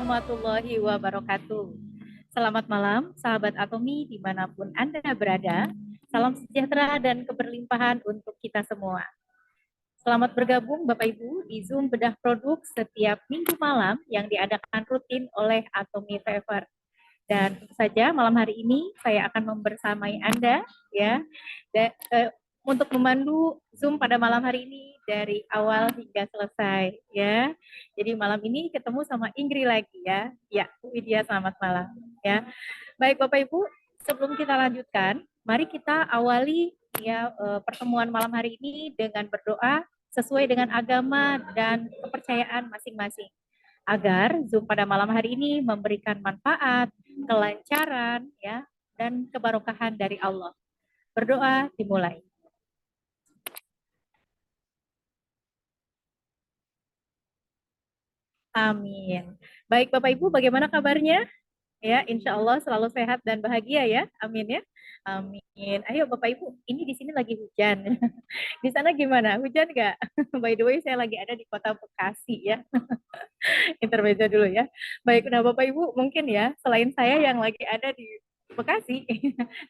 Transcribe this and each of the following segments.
warahmatullahi wabarakatuh. Selamat malam, sahabat Atomi dimanapun Anda berada. Salam sejahtera dan keberlimpahan untuk kita semua. Selamat bergabung Bapak Ibu di Zoom Bedah Produk setiap minggu malam yang diadakan rutin oleh Atomi Fever. Dan tentu saja malam hari ini saya akan membersamai Anda ya untuk memandu Zoom pada malam hari ini dari awal hingga selesai ya. Jadi malam ini ketemu sama Ingrid lagi ya. Ya, Bu Widya selamat malam ya. Baik Bapak Ibu, sebelum kita lanjutkan, mari kita awali ya pertemuan malam hari ini dengan berdoa sesuai dengan agama dan kepercayaan masing-masing. Agar Zoom pada malam hari ini memberikan manfaat, kelancaran ya dan kebarokahan dari Allah. Berdoa dimulai. Amin. Baik Bapak Ibu, bagaimana kabarnya? Ya, insya Allah selalu sehat dan bahagia ya. Amin ya. Amin. Ayo Bapak Ibu, ini di sini lagi hujan. Di sana gimana? Hujan nggak? By the way, saya lagi ada di kota Bekasi ya. Intermezzo dulu ya. Baik, nah Bapak Ibu mungkin ya, selain saya yang lagi ada di Bekasi,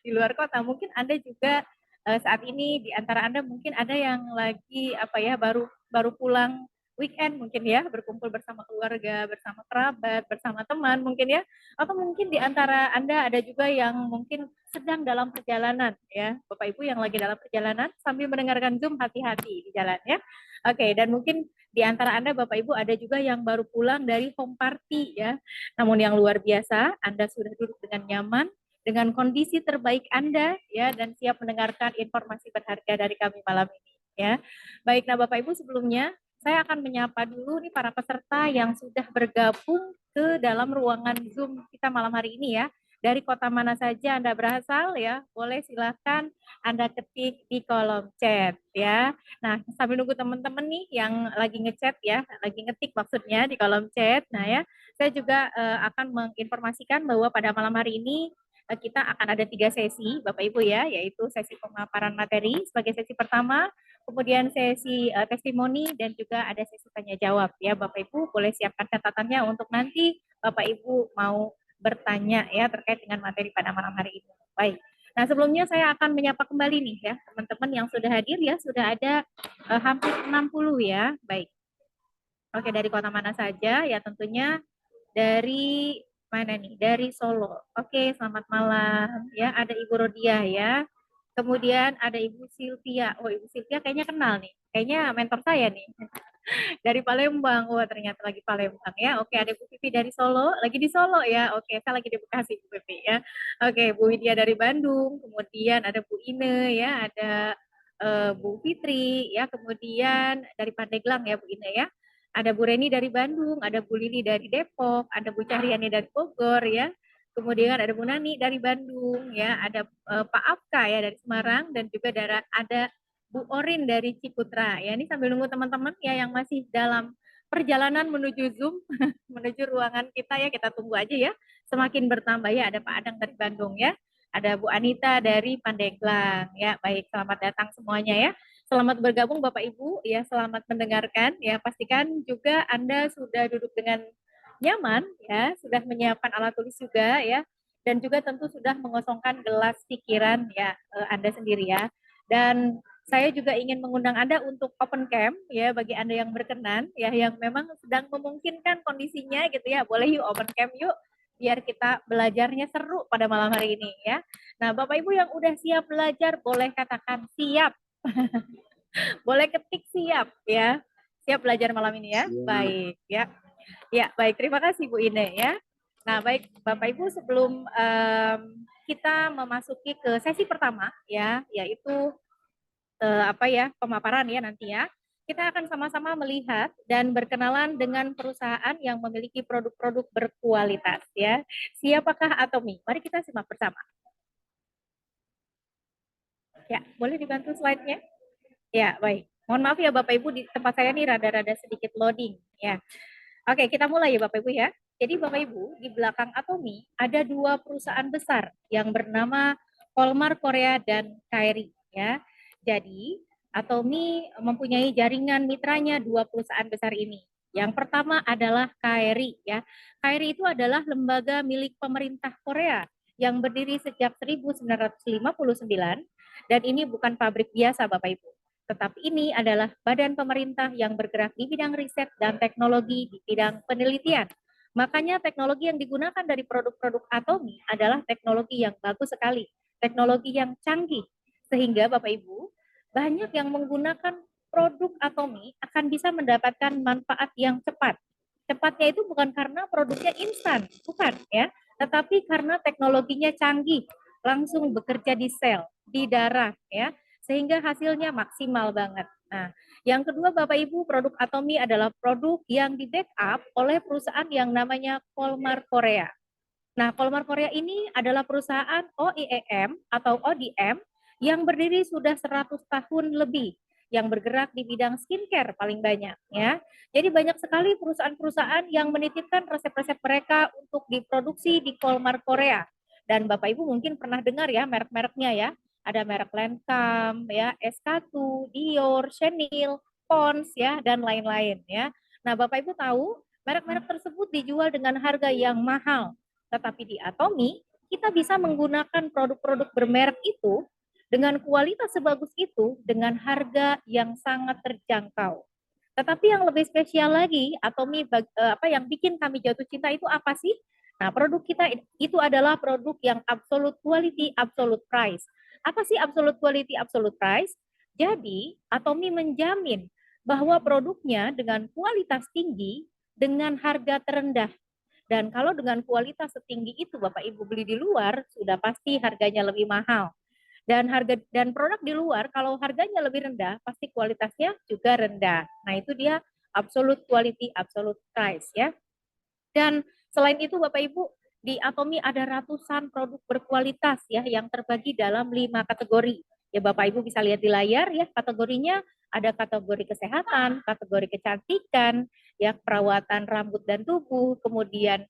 di luar kota, mungkin Anda juga saat ini di antara Anda mungkin ada yang lagi apa ya baru baru pulang weekend mungkin ya, berkumpul bersama keluarga, bersama kerabat, bersama teman mungkin ya, atau mungkin di antara Anda ada juga yang mungkin sedang dalam perjalanan ya, Bapak Ibu yang lagi dalam perjalanan sambil mendengarkan Zoom, hati-hati di jalan ya. Oke, dan mungkin di antara Anda Bapak Ibu ada juga yang baru pulang dari home party ya. Namun yang luar biasa, Anda sudah duduk dengan nyaman, dengan kondisi terbaik Anda ya dan siap mendengarkan informasi berharga dari kami malam ini ya. Baik, nah Bapak Ibu sebelumnya saya akan menyapa dulu nih para peserta yang sudah bergabung ke dalam ruangan Zoom kita malam hari ini ya. Dari kota mana saja Anda berasal ya, boleh silakan Anda ketik di kolom chat ya. Nah, sambil nunggu teman-teman nih yang lagi ngechat ya, lagi ngetik maksudnya di kolom chat. Nah ya, saya juga akan menginformasikan bahwa pada malam hari ini kita akan ada 3 sesi, Bapak Ibu ya, yaitu sesi pemaparan materi sebagai sesi pertama, kemudian sesi testimoni, dan juga ada sesi tanya jawab ya. Bapak Ibu boleh siapkan catatannya untuk nanti Bapak Ibu mau bertanya ya terkait dengan materi pada malam hari ini. Baik. Nah, sebelumnya saya akan menyapa kembali nih ya, teman-teman yang sudah hadir ya, sudah ada hampir 60 ya. Baik. Oke, dari kota mana saja? Ya, tentunya dari mana nih? Dari Solo. Oke, selamat malam. Ya, ada Ibu Rodia ya. Kemudian ada Ibu Sylvia. Oh, Ibu Sylvia kayaknya kenal nih. Kayaknya mentor saya nih. Dari Palembang. Wah, ternyata lagi Palembang ya. Oke, ada Bu Pipi dari Solo. Lagi di Solo ya. Oke, saya lagi di Bekasi Bu Pipi ya. Oke, Bu Widya dari Bandung. Kemudian ada Bu Ine ya. Ada Bu Fitri ya. Kemudian dari Pandeglang ya Bu Ine ya. Ada Bu Reni dari Bandung. Ada Bu Lili dari Depok. Ada Bu Cahriani dari Bogor ya. Kemudian ada Bu Nani dari Bandung ya. Ada Pak Afka ya dari Semarang. Dan juga ada Bu Orin dari Ciputra. Ya, ini sambil nunggu teman-teman ya yang masih dalam perjalanan menuju Zoom, menuju ruangan kita ya, kita tunggu aja ya. Semakin bertambah ya, ada Pak Adang dari Bandung ya. Ada Bu Anita dari Pandeglang ya. Baik, selamat datang semuanya ya. Selamat bergabung Bapak Ibu ya, selamat mendengarkan ya. Pastikan juga Anda sudah duduk dengan nyaman ya, sudah menyiapkan alat tulis juga ya. Dan juga tentu sudah mengosongkan gelas pikiran ya Anda sendiri ya. Dan saya juga ingin mengundang Anda untuk open camp ya bagi Anda yang berkenan ya yang memang sedang memungkinkan kondisinya gitu ya. Boleh yuk open camp yuk biar kita belajarnya seru pada malam hari ini ya. Nah, Bapak Ibu yang udah siap belajar boleh katakan siap. Boleh ketik siap ya. Siap belajar malam ini ya. Siap. Baik ya. Ya, baik. Terima kasih Bu Ine ya. Nah, baik Bapak Ibu sebelum kita memasuki ke sesi pertama ya, yaitu apa ya pemaparan ya nanti ya. Kita akan sama-sama melihat dan berkenalan dengan perusahaan yang memiliki produk-produk berkualitas ya. Siapakah Atomi? Mari kita simak bersama. Ya, boleh dibantu slide-nya? Ya, baik. Mohon maaf ya Bapak Ibu, di tempat saya nih rada-rada sedikit loading ya. Oke, kita mulai ya Bapak Ibu ya. Jadi Bapak Ibu, di belakang Atomi ada 2 perusahaan besar yang bernama Kolmar Korea dan KRI ya. Jadi Atomi mempunyai jaringan mitranya 2 perusahaan besar ini. Yang pertama adalah KRI ya. KRI itu adalah lembaga milik pemerintah Korea yang berdiri sejak 1959 dan ini bukan pabrik biasa Bapak Ibu. Tetapi ini adalah badan pemerintah yang bergerak di bidang riset dan teknologi di bidang penelitian. Makanya teknologi yang digunakan dari produk-produk Atomi adalah teknologi yang bagus sekali, teknologi yang canggih. Sehingga Bapak Ibu, banyak yang menggunakan produk Atomi akan bisa mendapatkan manfaat yang cepat. Cepatnya itu bukan karena produknya instan, bukan ya, tetapi karena teknologinya canggih, langsung bekerja di sel, di darah ya, sehingga hasilnya maksimal banget. Nah, yang kedua Bapak Ibu, produk Atomi adalah produk yang di backup oleh perusahaan yang namanya Kolmar Korea. Nah, Kolmar Korea ini adalah perusahaan OEM atau ODM yang berdiri sudah 100 tahun lebih, yang bergerak di bidang skincare paling banyak ya. Jadi banyak sekali perusahaan-perusahaan yang menitipkan resep-resep mereka untuk diproduksi di Kolmar Korea. Dan Bapak Ibu mungkin pernah dengar ya merek-mereknya ya. Ada merek Lancome ya, SK2, Dior, Chanel, Pond's ya dan lain-lain ya. Nah, Bapak Ibu tahu merek-merek tersebut dijual dengan harga yang mahal. Tetapi di Atomi, kita bisa menggunakan produk-produk bermerek itu dengan kualitas sebagus itu dengan harga yang sangat terjangkau. Tetapi yang lebih spesial lagi, Atomi apa yang bikin kami jatuh cinta itu apa sih? Nah, produk kita itu adalah produk yang absolute quality, absolute price. Apa sih absolute quality, absolute price? Jadi, Atomi menjamin bahwa produknya dengan kualitas tinggi dengan harga terendah. Dan kalau dengan kualitas setinggi itu Bapak Ibu beli di luar, sudah pasti harganya lebih mahal. Dan harga dan produk di luar kalau harganya lebih rendah, pasti kualitasnya juga rendah. Nah, itu dia absolute quality, absolute price ya. Dan selain itu Bapak Ibu, di Atomi ada ratusan produk berkualitas ya yang terbagi dalam 5 kategori. Ya Bapak Ibu bisa lihat di layar ya kategorinya, ada kategori kesehatan, kategori kecantikan, ya perawatan rambut dan tubuh, kemudian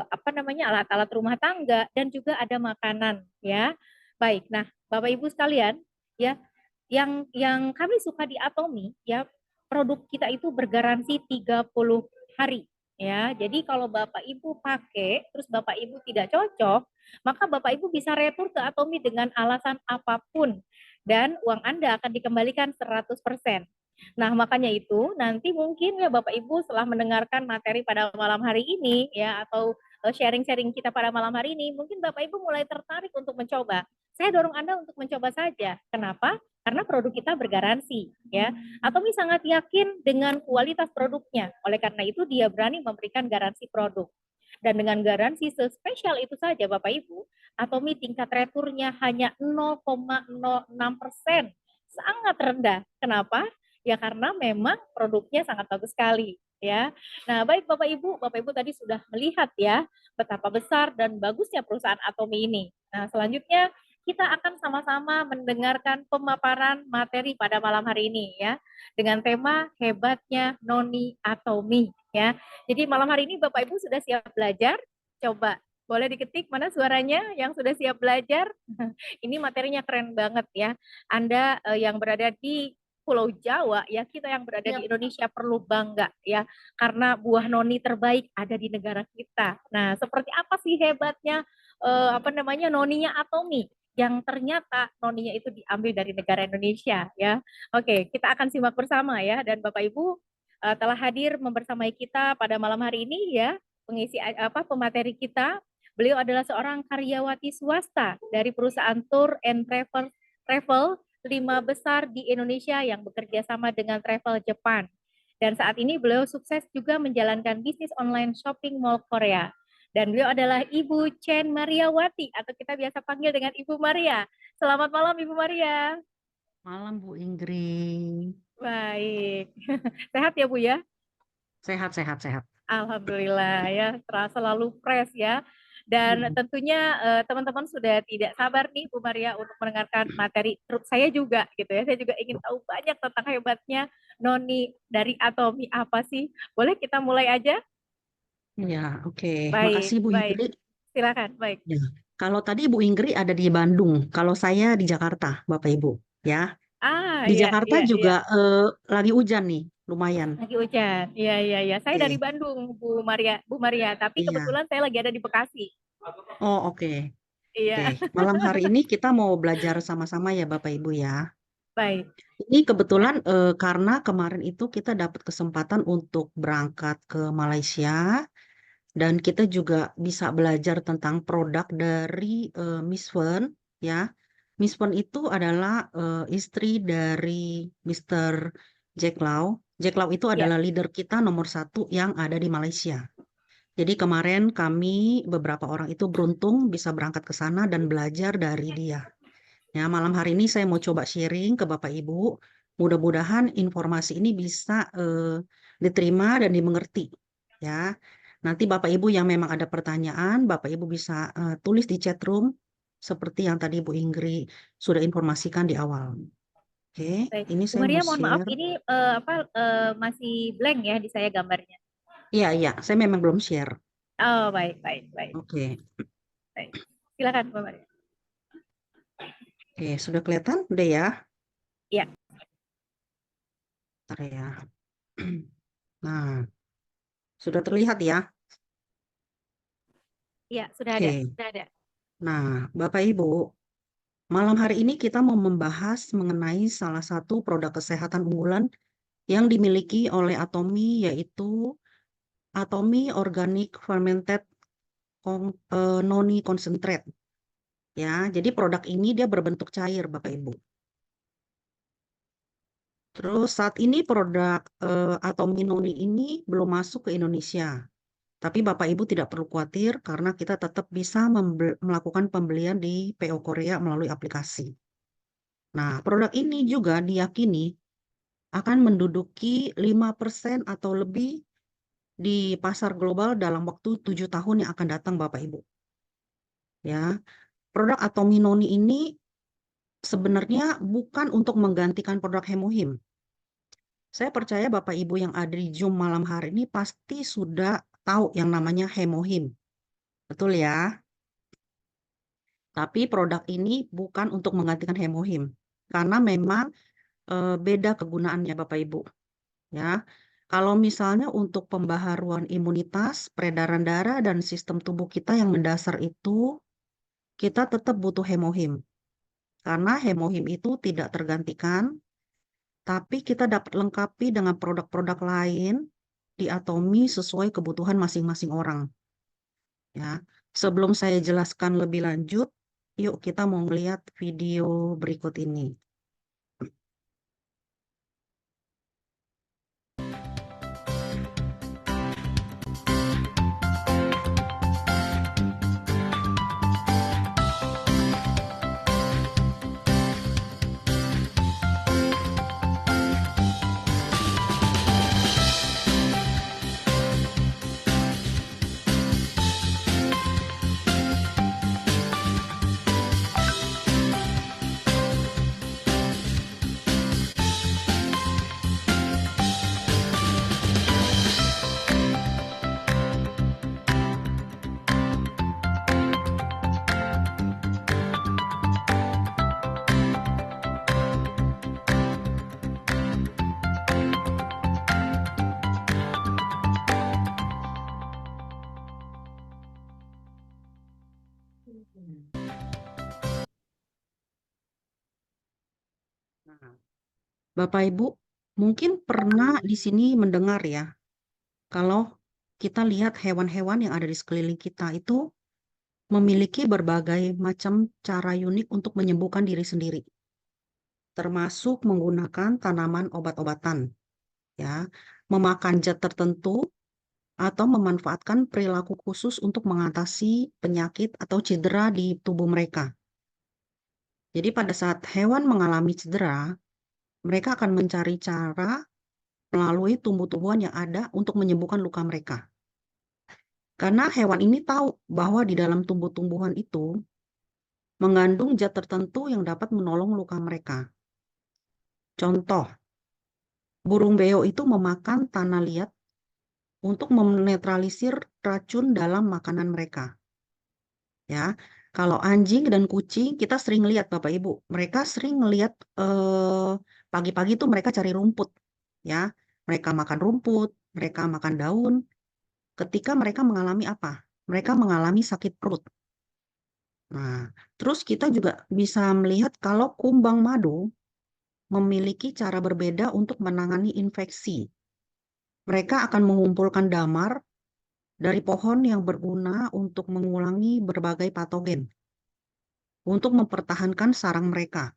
apa namanya alat-alat rumah tangga dan juga ada makanan ya. Baik. Nah, Bapak Ibu sekalian, ya yang kami suka di Atomi ya produk kita itu bergaransi 30 hari. Ya, jadi kalau Bapak Ibu pakai, terus Bapak Ibu tidak cocok, maka Bapak Ibu bisa retur ke Atomi dengan alasan apapun dan uang Anda akan dikembalikan 100%. Nah, makanya itu nanti mungkin ya Bapak Ibu setelah mendengarkan materi pada malam hari ini ya atau sharing-sharing kita pada malam hari ini, mungkin Bapak Ibu mulai tertarik untuk mencoba. Saya dorong Anda untuk mencoba saja. Kenapa? Karena produk kita bergaransi ya. Atomi sangat yakin dengan kualitas produknya. Oleh karena itu dia berani memberikan garansi produk. Dan dengan garansi sespesial itu saja Bapak Ibu, Atomi tingkat returnya hanya 0,06%. Sangat rendah. Kenapa? Ya karena memang produknya sangat bagus sekali ya. Nah, baik Bapak Ibu tadi sudah melihat ya betapa besar dan bagusnya perusahaan Atomi ini. Nah, selanjutnya kita akan sama-sama mendengarkan pemaparan materi pada malam hari ini ya dengan tema hebatnya Noni Atomi ya. Jadi malam hari ini Bapak Ibu sudah siap belajar? Coba boleh diketik mana suaranya yang sudah siap belajar? Ini materinya keren banget ya. Anda yang berada di Pulau Jawa ya, kita yang berada di Indonesia perlu bangga ya karena buah noni terbaik ada di negara kita. Nah, seperti apa sih hebatnya apa namanya noninya Atomi? Yang ternyata noninya itu diambil dari negara Indonesia ya. Oke, kita akan simak bersama ya dan Bapak Ibu telah hadir membersamai kita pada malam hari ini ya pengisi apa pemateri kita. Beliau adalah seorang karyawati swasta dari perusahaan tour and travel 5 besar di Indonesia yang bekerja sama dengan travel Jepang. Dan saat ini beliau sukses juga menjalankan bisnis online shopping mall Korea. Dan beliau adalah Ibu Chen Mariawati atau kita biasa panggil dengan Ibu Maria. Selamat malam Ibu Maria. Malam Bu Inggris. Baik. Sehat ya Bu ya? Sehat, sehat, sehat. Alhamdulillah ya, terasa selalu fresh ya. Dan Mm. tentunya teman-teman sudah tidak sabar nih Bu Maria untuk mendengarkan materi. Terus saya juga gitu ya. Saya juga ingin tahu banyak tentang hebatnya Noni dari Atomi apa sih? Boleh kita mulai aja? Ya, oke. Baik, Makasih Bu baik. Inggris. Silakan, baik. Ya. Kalau tadi Bu Inggris ada di Bandung, kalau saya di Jakarta, Bapak Ibu. Ya, Ah, di iya, Jakarta iya, iya. juga lagi hujan nih. lumayan. Lagi hujan. Iya, iya, iya. Saya dari Oke, Bandung, Bu Maria, tapi iya. kebetulan saya lagi ada di Bekasi. Oh, oke. Oke. Iya, Malam hari ini kita mau belajar sama-sama ya, Bapak Ibu ya. baik. Ini kebetulan karena kemarin itu kita dapat kesempatan untuk berangkat ke Malaysia dan kita juga bisa belajar tentang produk dari Miss Wen ya. Miss Wen itu adalah istri dari Mr. Jack Lau. Jack Lau itu Ya, adalah leader kita nomor satu yang ada di Malaysia. Jadi kemarin kami beberapa orang itu beruntung bisa berangkat ke sana dan belajar dari dia. Ya, malam hari ini saya mau coba sharing ke Bapak Ibu. Mudah-mudahan informasi ini bisa diterima dan dimengerti. Ya, nanti Bapak Ibu yang memang ada pertanyaan, Bapak Ibu bisa tulis di chat room seperti yang tadi Bu Inggri sudah informasikan di awal. Oke, baik. ini Bu saya mau Maria, mohon maaf, share. ini masih blank ya di saya gambarnya. Iya, iya, saya memang belum share. Oh, baik, baik, baik, Oke, baik. Silakan, Bu Maria. oke, sudah kelihatan? Udah ya? Iya, Bentar ya. Nah, sudah terlihat ya? iya, sudah ada, Oke. sudah ada. Nah, Bapak Ibu, malam hari ini kita mau membahas mengenai salah satu produk kesehatan unggulan yang dimiliki oleh Atomi, yaitu Atomi Organic Fermented Noni Concentrate. Ya, jadi produk ini dia berbentuk cair, Bapak Ibu. Terus saat ini produk Atomi Noni ini belum masuk ke Indonesia. Tapi Bapak Ibu tidak perlu khawatir karena kita tetap bisa melakukan pembelian di PO Korea melalui aplikasi. Nah, produk ini juga diyakini akan menduduki 5% atau lebih di pasar global dalam waktu 7 tahun yang akan datang, Bapak Ibu. Ya, produk Atominoni ini sebenarnya bukan untuk menggantikan produk Hemohim. Saya percaya Bapak Ibu yang ada di Zoom malam hari ini pasti sudah tahu yang namanya Hemohim. Betul ya? Tapi produk ini bukan untuk menggantikan Hemohim. Karena memang beda kegunaannya Bapak Ibu. Ya, kalau misalnya untuk pembaharuan imunitas, peredaran darah, dan sistem tubuh kita yang mendasar itu, kita tetap butuh hemohim. Karena hemohim itu tidak tergantikan, tapi kita dapat lengkapi dengan produk-produk lain di Atomi sesuai kebutuhan masing-masing orang. Ya, sebelum saya jelaskan lebih lanjut, yuk kita mau melihat video berikut ini. Nah, Bapak Ibu, mungkin pernah di sini mendengar ya, kalau kita lihat hewan-hewan yang ada di sekeliling kita itu memiliki berbagai macam cara unik untuk menyembuhkan diri sendiri, termasuk menggunakan tanaman obat-obatan, ya, memakan zat tertentu, atau memanfaatkan perilaku khusus untuk mengatasi penyakit atau cedera di tubuh mereka. Jadi pada saat hewan mengalami cedera, mereka akan mencari cara melalui tumbuh-tumbuhan yang ada untuk menyembuhkan luka mereka. Karena hewan ini tahu bahwa di dalam tumbuh-tumbuhan itu mengandung zat tertentu yang dapat menolong luka mereka. Contoh, burung beo itu memakan tanah liat untuk menetralisir racun dalam makanan mereka. Ya, kalau anjing dan kucing kita sering lihat Bapak Ibu, mereka sering lihat pagi-pagi itu mereka cari rumput, ya. mereka makan rumput, mereka makan daun, ketika mereka mengalami apa? Mereka mengalami sakit perut. Nah, terus kita juga bisa melihat kalau kumbang madu memiliki cara berbeda untuk menangani infeksi. Mereka akan mengumpulkan damar dari pohon yang berguna untuk mengulangi berbagai patogen, untuk mempertahankan sarang mereka.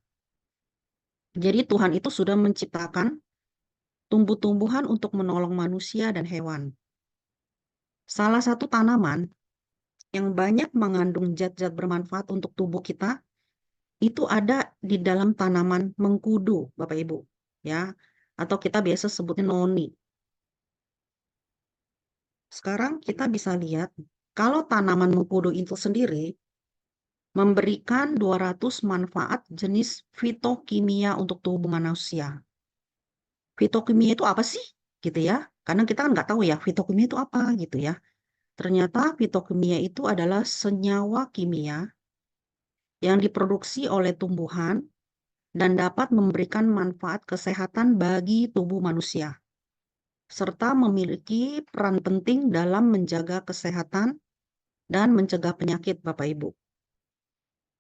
Jadi Tuhan itu sudah menciptakan tumbuh-tumbuhan untuk menolong manusia dan hewan. Salah satu tanaman yang banyak mengandung zat-zat bermanfaat untuk tubuh kita itu ada di dalam tanaman mengkudu, Bapak Ibu, ya, atau kita biasa sebutnya noni. Sekarang kita bisa lihat kalau tanaman mengkudu itu sendiri memberikan 200 manfaat jenis fitokimia untuk tubuh manusia. Fitokimia itu apa sih? Gitu ya. Karena kita kan nggak tahu ya fitokimia itu apa gitu ya. Ternyata fitokimia itu adalah senyawa kimia yang diproduksi oleh tumbuhan dan dapat memberikan manfaat kesehatan bagi tubuh manusia, serta memiliki peran penting dalam menjaga kesehatan dan mencegah penyakit, Bapak Ibu.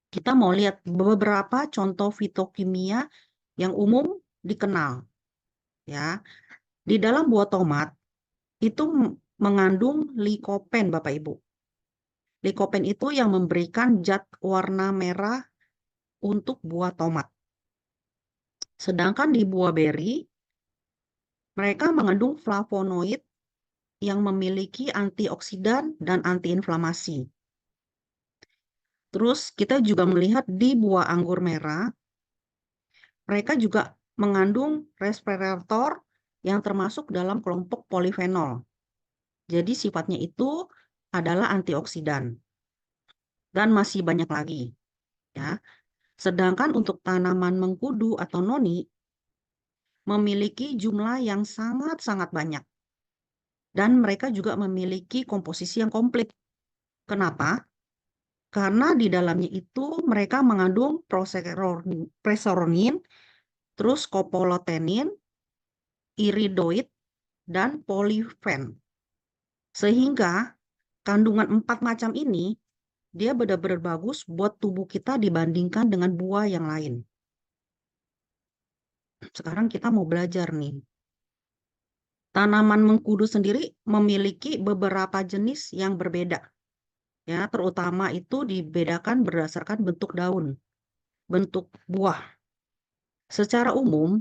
Kita mau lihat beberapa contoh fitokimia yang umum dikenal, ya. Di dalam buah tomat itu mengandung likopen, Bapak Ibu. Likopen itu yang memberikan zat warna merah untuk buah tomat. Sedangkan di buah beri, mereka mengandung flavonoid yang memiliki antioksidan dan antiinflamasi. Terus kita juga melihat di buah anggur merah, mereka juga mengandung resveratrol yang termasuk dalam kelompok polifenol. Jadi sifatnya itu adalah antioksidan. Dan masih banyak lagi, ya. Sedangkan untuk tanaman mengkudu atau noni memiliki jumlah yang sangat-sangat banyak. Dan mereka juga memiliki komposisi yang komplit. Kenapa? Karena di dalamnya itu mereka mengandung preseronin, terus kopolotenin, iridoid, dan polifen. Sehingga kandungan 4 macam ini dia benar-benar bagus buat tubuh kita dibandingkan dengan buah yang lain. Sekarang kita mau belajar nih. Tanaman mengkudu sendiri memiliki beberapa jenis yang berbeda. Ya, terutama itu dibedakan berdasarkan bentuk daun, bentuk buah. Secara umum,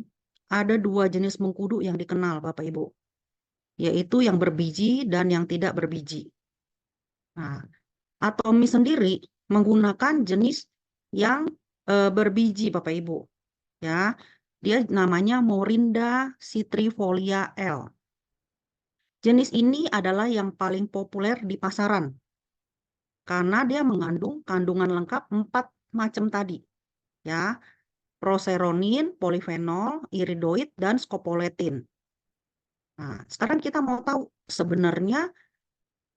ada 2 jenis mengkudu yang dikenal, Bapak Ibu, yaitu yang berbiji dan yang tidak berbiji. Nah, Atomi sendiri menggunakan jenis yang berbiji, Bapak Ibu. Ya, dia namanya Morinda citrifolia L. Jenis ini adalah yang paling populer di pasaran karena dia mengandung kandungan lengkap 4 macam tadi, ya. Proseronin, polifenol, iridoid, dan scopoletin. Nah, sekarang kita mau tahu sebenarnya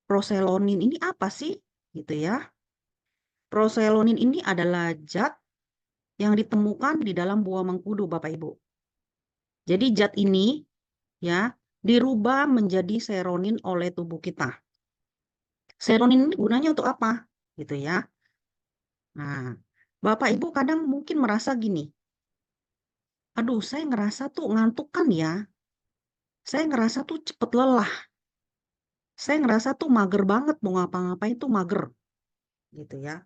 proseronin ini apa sih, gitu ya. Proseronin ini adalah zat yang ditemukan di dalam buah mengkudu, Bapak Ibu. Jadi zat ini ya dirubah menjadi seronin oleh tubuh kita. Seronin ini gunanya untuk apa? Gitu ya. Nah, Bapak Ibu kadang mungkin merasa gini, aduh saya ngerasa tuh ngantuk kan ya, saya ngerasa tuh cepet lelah, saya ngerasa tuh mager banget mau ngapa-ngapain tuh mager, gitu ya.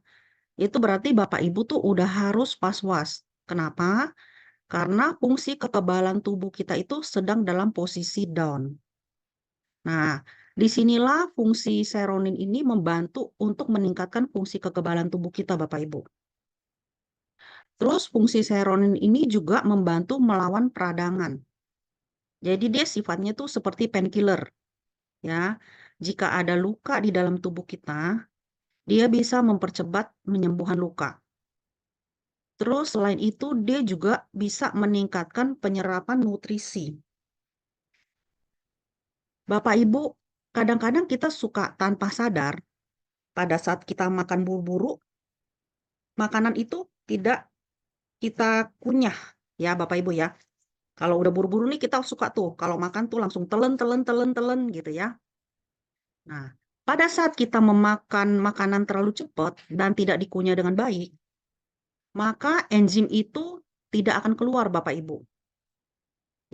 Itu berarti Bapak Ibu tuh udah harus was-was. Kenapa? Karena fungsi kekebalan tubuh kita itu sedang dalam posisi down. Nah, disinilah fungsi seronin ini membantu untuk meningkatkan fungsi kekebalan tubuh kita, Bapak Ibu. Terus fungsi seronin ini juga membantu melawan peradangan. Jadi dia sifatnya tuh seperti painkiller, ya. Jika ada luka di dalam tubuh kita, dia bisa mempercepat penyembuhan luka. Terus selain itu dia juga bisa meningkatkan penyerapan nutrisi. Bapak Ibu, kadang-kadang kita suka tanpa sadar pada saat kita makan buru-buru, makanan itu tidak kita kunyah, ya Bapak Ibu ya. Kalau udah buru-buru nih kita suka tuh, kalau makan tuh langsung telen, telen, telen, telen gitu ya. Nah, pada saat kita memakan makanan terlalu cepat dan tidak dikunyah dengan baik, maka enzim itu tidak akan keluar Bapak Ibu.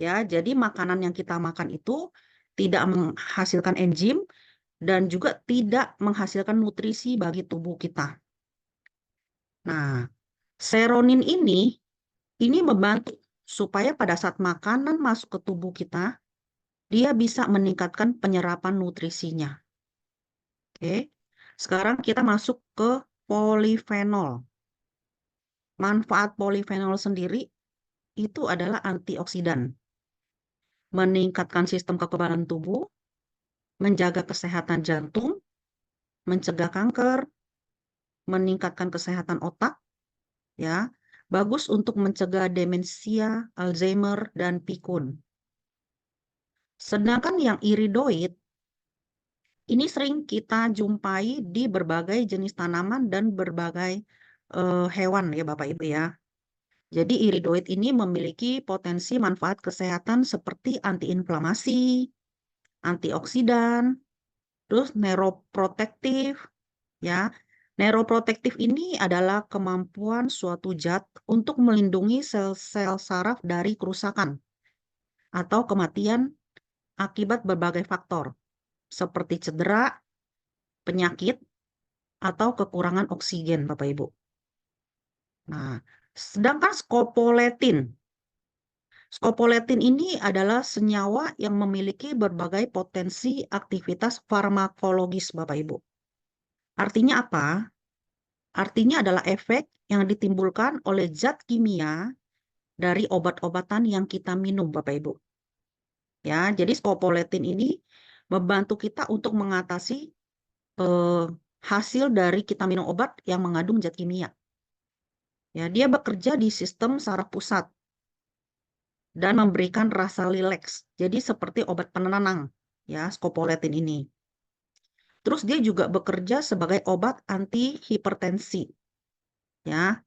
Ya, jadi makanan yang kita makan itu tidak menghasilkan enzim dan juga tidak menghasilkan nutrisi bagi tubuh kita. Nah, seronin ini membantu supaya pada saat makanan masuk ke tubuh kita, dia bisa meningkatkan penyerapan nutrisinya. Oke. Sekarang kita masuk ke polifenol. Manfaat polifenol sendiri itu adalah antioksidan, meningkatkan sistem kekebalan tubuh, menjaga kesehatan jantung, mencegah kanker, meningkatkan kesehatan otak, ya. Bagus untuk mencegah demensia, Alzheimer, dan pikun. Sedangkan yang iridoid ini sering kita jumpai di berbagai jenis tanaman dan berbagai hewan ya Bapak Ibu ya. Jadi iridoid ini memiliki potensi manfaat kesehatan seperti antiinflamasi, antioksidan, terus neuroprotektif ya. Neuroprotektif ini adalah kemampuan suatu zat untuk melindungi sel-sel saraf dari kerusakan atau kematian akibat berbagai faktor seperti cedera, penyakit, atau kekurangan oksigen, Bapak Ibu. Nah, sedangkan scopoletin. Scopoletin ini adalah senyawa yang memiliki berbagai potensi aktivitas farmakologis, Bapak Ibu. Artinya apa? Artinya adalah efek yang ditimbulkan oleh zat kimia dari obat-obatan yang kita minum, Bapak Ibu. Ya, jadi scopoletin ini membantu kita untuk mengatasi hasil dari kita minum obat yang mengandung zat kimia. Ya, dia bekerja di sistem saraf pusat dan memberikan rasa rileks. Jadi seperti obat penenang, ya, scopoletin ini. Terus dia juga bekerja sebagai obat anti hipertensi. Ya.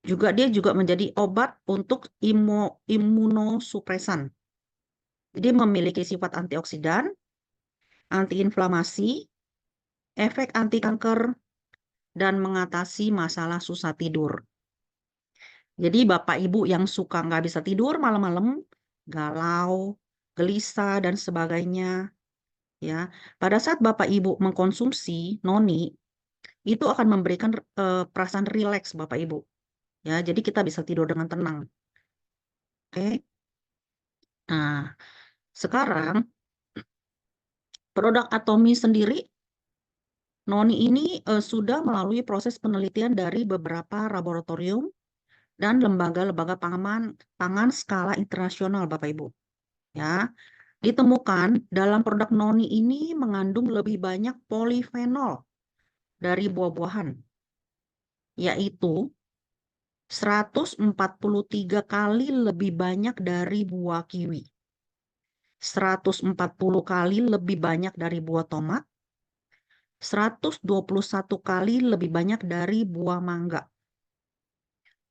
Dia juga menjadi obat untuk imunosupresan. Jadi memiliki sifat antioksidan, antiinflamasi, efek anti kanker, dan mengatasi masalah susah tidur. Jadi Bapak Ibu yang suka nggak bisa tidur malam-malam, galau, gelisah, dan sebagainya, ya. Pada saat Bapak Ibu mengkonsumsi noni, itu akan memberikan perasaan rileks Bapak Ibu. Ya, jadi kita bisa tidur dengan tenang. Oke. Nah, sekarang produk Atomi sendiri, noni ini sudah melalui proses penelitian dari beberapa laboratorium dan lembaga-lembaga pangan skala internasional, Bapak Ibu. Ya, ditemukan dalam produk noni ini mengandung lebih banyak polifenol dari buah-buahan, yaitu 143 kali lebih banyak dari buah kiwi, 140 kali lebih banyak dari buah tomat, 121 kali lebih banyak dari buah mangga.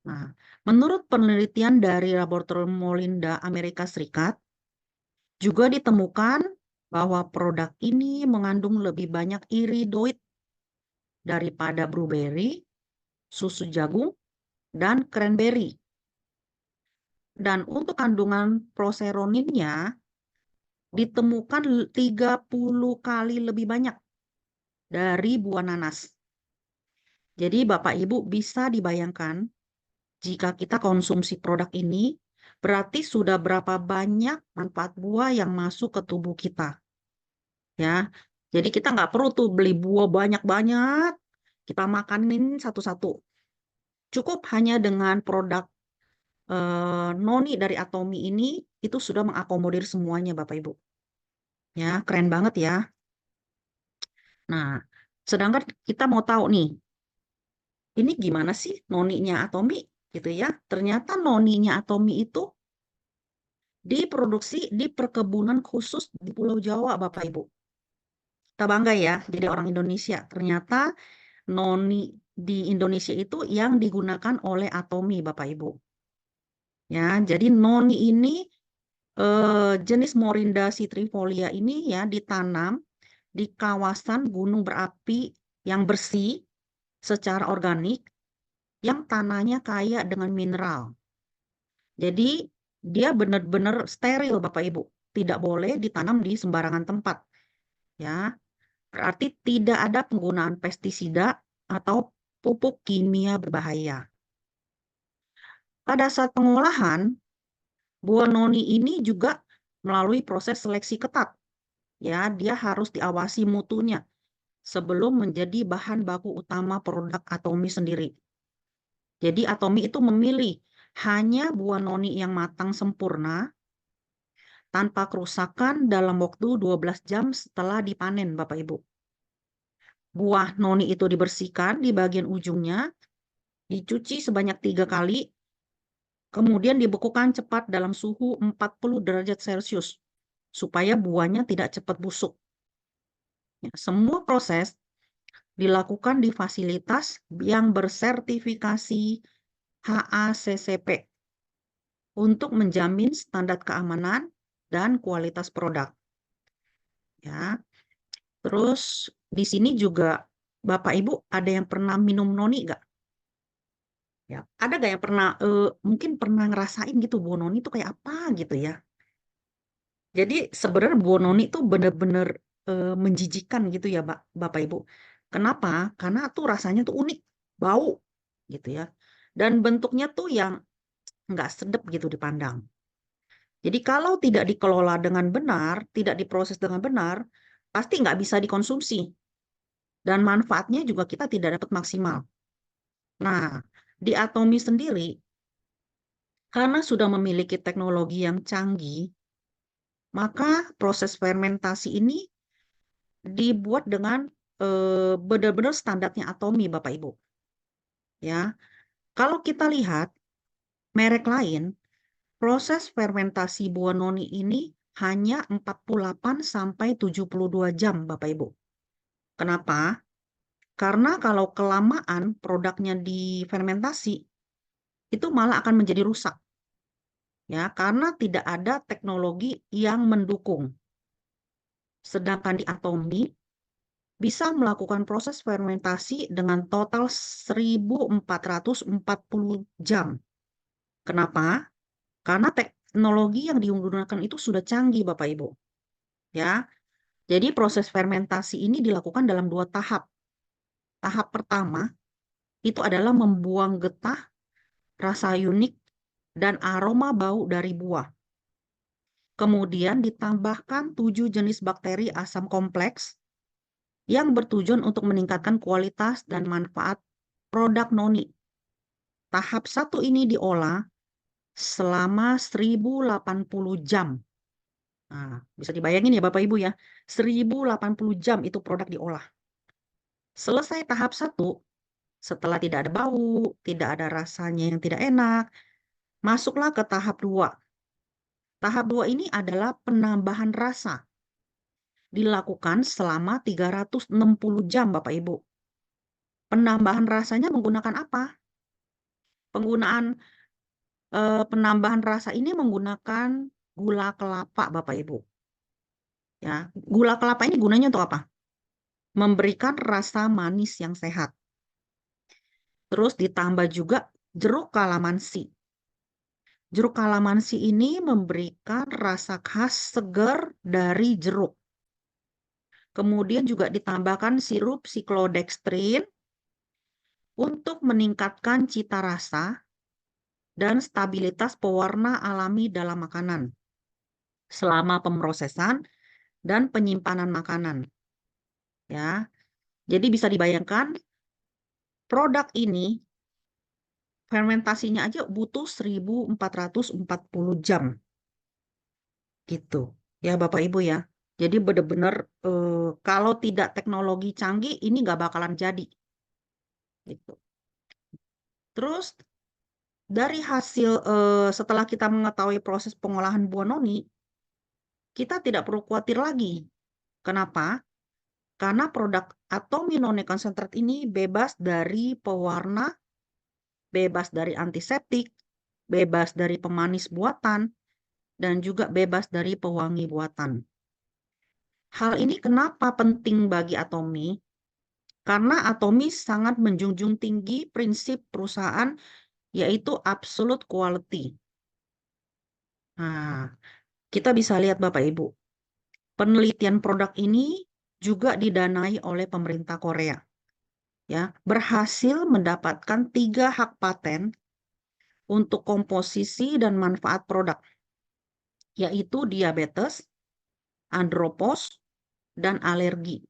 Nah, menurut penelitian dari Laboratorium Molinda Amerika Serikat, juga ditemukan bahwa produk ini mengandung lebih banyak iridoid daripada blueberry, susu jagung, dan cranberry. Dan untuk kandungan proseroninnya ditemukan 30 kali lebih banyak dari buah nanas. Jadi Bapak Ibu bisa dibayangkan jika kita konsumsi produk ini, berarti sudah berapa banyak manfaat buah yang masuk ke tubuh kita. Ya, jadi kita nggak perlu tuh beli buah banyak-banyak, kita makanin satu-satu. Cukup hanya dengan produk noni dari Atomi ini, itu sudah mengakomodir semuanya Bapak Ibu. Ya, keren banget ya. Nah, sedangkan kita mau tahu nih, ini gimana sih noninya Atomi gitu ya. Ternyata noninya Atomi itu diproduksi di perkebunan khusus di Pulau Jawa, Bapak Ibu. Kita bangga ya, jadi orang Indonesia. Ternyata noni di Indonesia itu yang digunakan oleh Atomi, Bapak Ibu. Ya, jadi noni ini Jenis Morinda citrifolia ini ya ditanam di kawasan gunung berapi yang bersih secara organik, yang tanahnya kaya dengan mineral. Jadi dia benar-benar steril Bapak Ibu, tidak boleh ditanam di sembarangan tempat. Ya, berarti tidak ada penggunaan pestisida atau pupuk kimia berbahaya. Pada saat pengolahan, buah noni ini juga melalui proses seleksi ketat. Ya, dia harus diawasi mutunya sebelum menjadi bahan baku utama produk Atomi sendiri. Jadi Atomi itu memilih hanya buah noni yang matang sempurna tanpa kerusakan dalam waktu 12 jam setelah dipanen, Bapak Ibu. Buah noni itu dibersihkan di bagian ujungnya, dicuci sebanyak 3 kali, kemudian dibekukan cepat dalam suhu 40 derajat Celcius, supaya buahnya tidak cepat busuk. Ya, semua proses dilakukan di fasilitas yang bersertifikasi HACCP untuk menjamin standar keamanan dan kualitas produk. Ya, terus di sini juga Bapak Ibu ada yang pernah minum noni nggak? Ya, ada nggak yang pernah mungkin pernah ngerasain gitu buah noni itu kayak apa gitu ya? Jadi sebenarnya buah noni itu benar-benar menjijikan gitu ya, Bapak Ibu. Kenapa? Karena tuh rasanya tuh unik, bau gitu ya. Dan bentuknya tuh yang nggak sedap gitu dipandang. Jadi kalau tidak dikelola dengan benar, tidak diproses dengan benar, pasti nggak bisa dikonsumsi. Dan manfaatnya juga kita tidak dapat maksimal. Nah, di Atomi sendiri, karena sudah memiliki teknologi yang canggih, maka proses fermentasi ini dibuat dengan benar-benar standarnya Atomi, Bapak Ibu. Ya, kalau kita lihat merek lain, proses fermentasi buah noni ini hanya 48 sampai 72 jam, Bapak Ibu. Kenapa? Karena kalau kelamaan produknya difermentasi, itu malah akan menjadi rusak. Ya, karena tidak ada teknologi yang mendukung. Sedangkan di Atomi bisa melakukan proses fermentasi dengan total 1440 jam. Kenapa? Karena teknologi yang digunakan itu sudah canggih, Bapak Ibu. Ya, jadi proses fermentasi ini dilakukan dalam 2 tahap. Tahap pertama itu adalah membuang getah, rasa unik, dan aroma bau dari buah. Kemudian ditambahkan 7 jenis bakteri asam kompleks yang bertujuan untuk meningkatkan kualitas dan manfaat produk noni. Tahap 1 ini diolah selama 1080 jam. Nah, bisa dibayangin ya Bapak Ibu ya, 1080 jam itu produk diolah. Selesai tahap 1, setelah tidak ada bau, tidak ada rasanya yang tidak enak, masuklah ke tahap 2. Tahap 2 ini adalah penambahan rasa. Dilakukan selama 360 jam Bapak Ibu. Penambahan rasanya menggunakan apa? Penambahan rasa ini menggunakan gula kelapa Bapak Ibu. Ya, gula kelapa ini gunanya untuk apa? Memberikan rasa manis yang sehat. Terus ditambah juga jeruk kalamansi. Jeruk kalamansi ini memberikan rasa khas segar dari jeruk. Kemudian juga ditambahkan sirup siklodextrin untuk meningkatkan cita rasa dan stabilitas pewarna alami dalam makanan selama pemrosesan dan penyimpanan makanan. Ya, jadi bisa dibayangkan produk ini fermentasinya aja butuh 1440 jam. Gitu. Ya Bapak Ibu ya. Jadi benar-benar kalau tidak teknologi canggih ini nggak bakalan jadi. Gitu. Terus dari hasil setelah kita mengetahui proses pengolahan buah noni, kita tidak perlu khawatir lagi. Kenapa? Karena produk Atomi Noni Konsentrat ini bebas dari pewarna, bebas dari antiseptik, bebas dari pemanis buatan, dan juga bebas dari pewangi buatan. Hal ini kenapa penting bagi Atomy? Karena Atomy sangat menjunjung tinggi prinsip perusahaan yaitu absolute quality. Nah, kita bisa lihat Bapak Ibu, penelitian produk ini juga didanai oleh pemerintah Korea. Ya, berhasil mendapatkan 3 hak paten untuk komposisi dan manfaat produk, yaitu diabetes, andropos, dan alergi.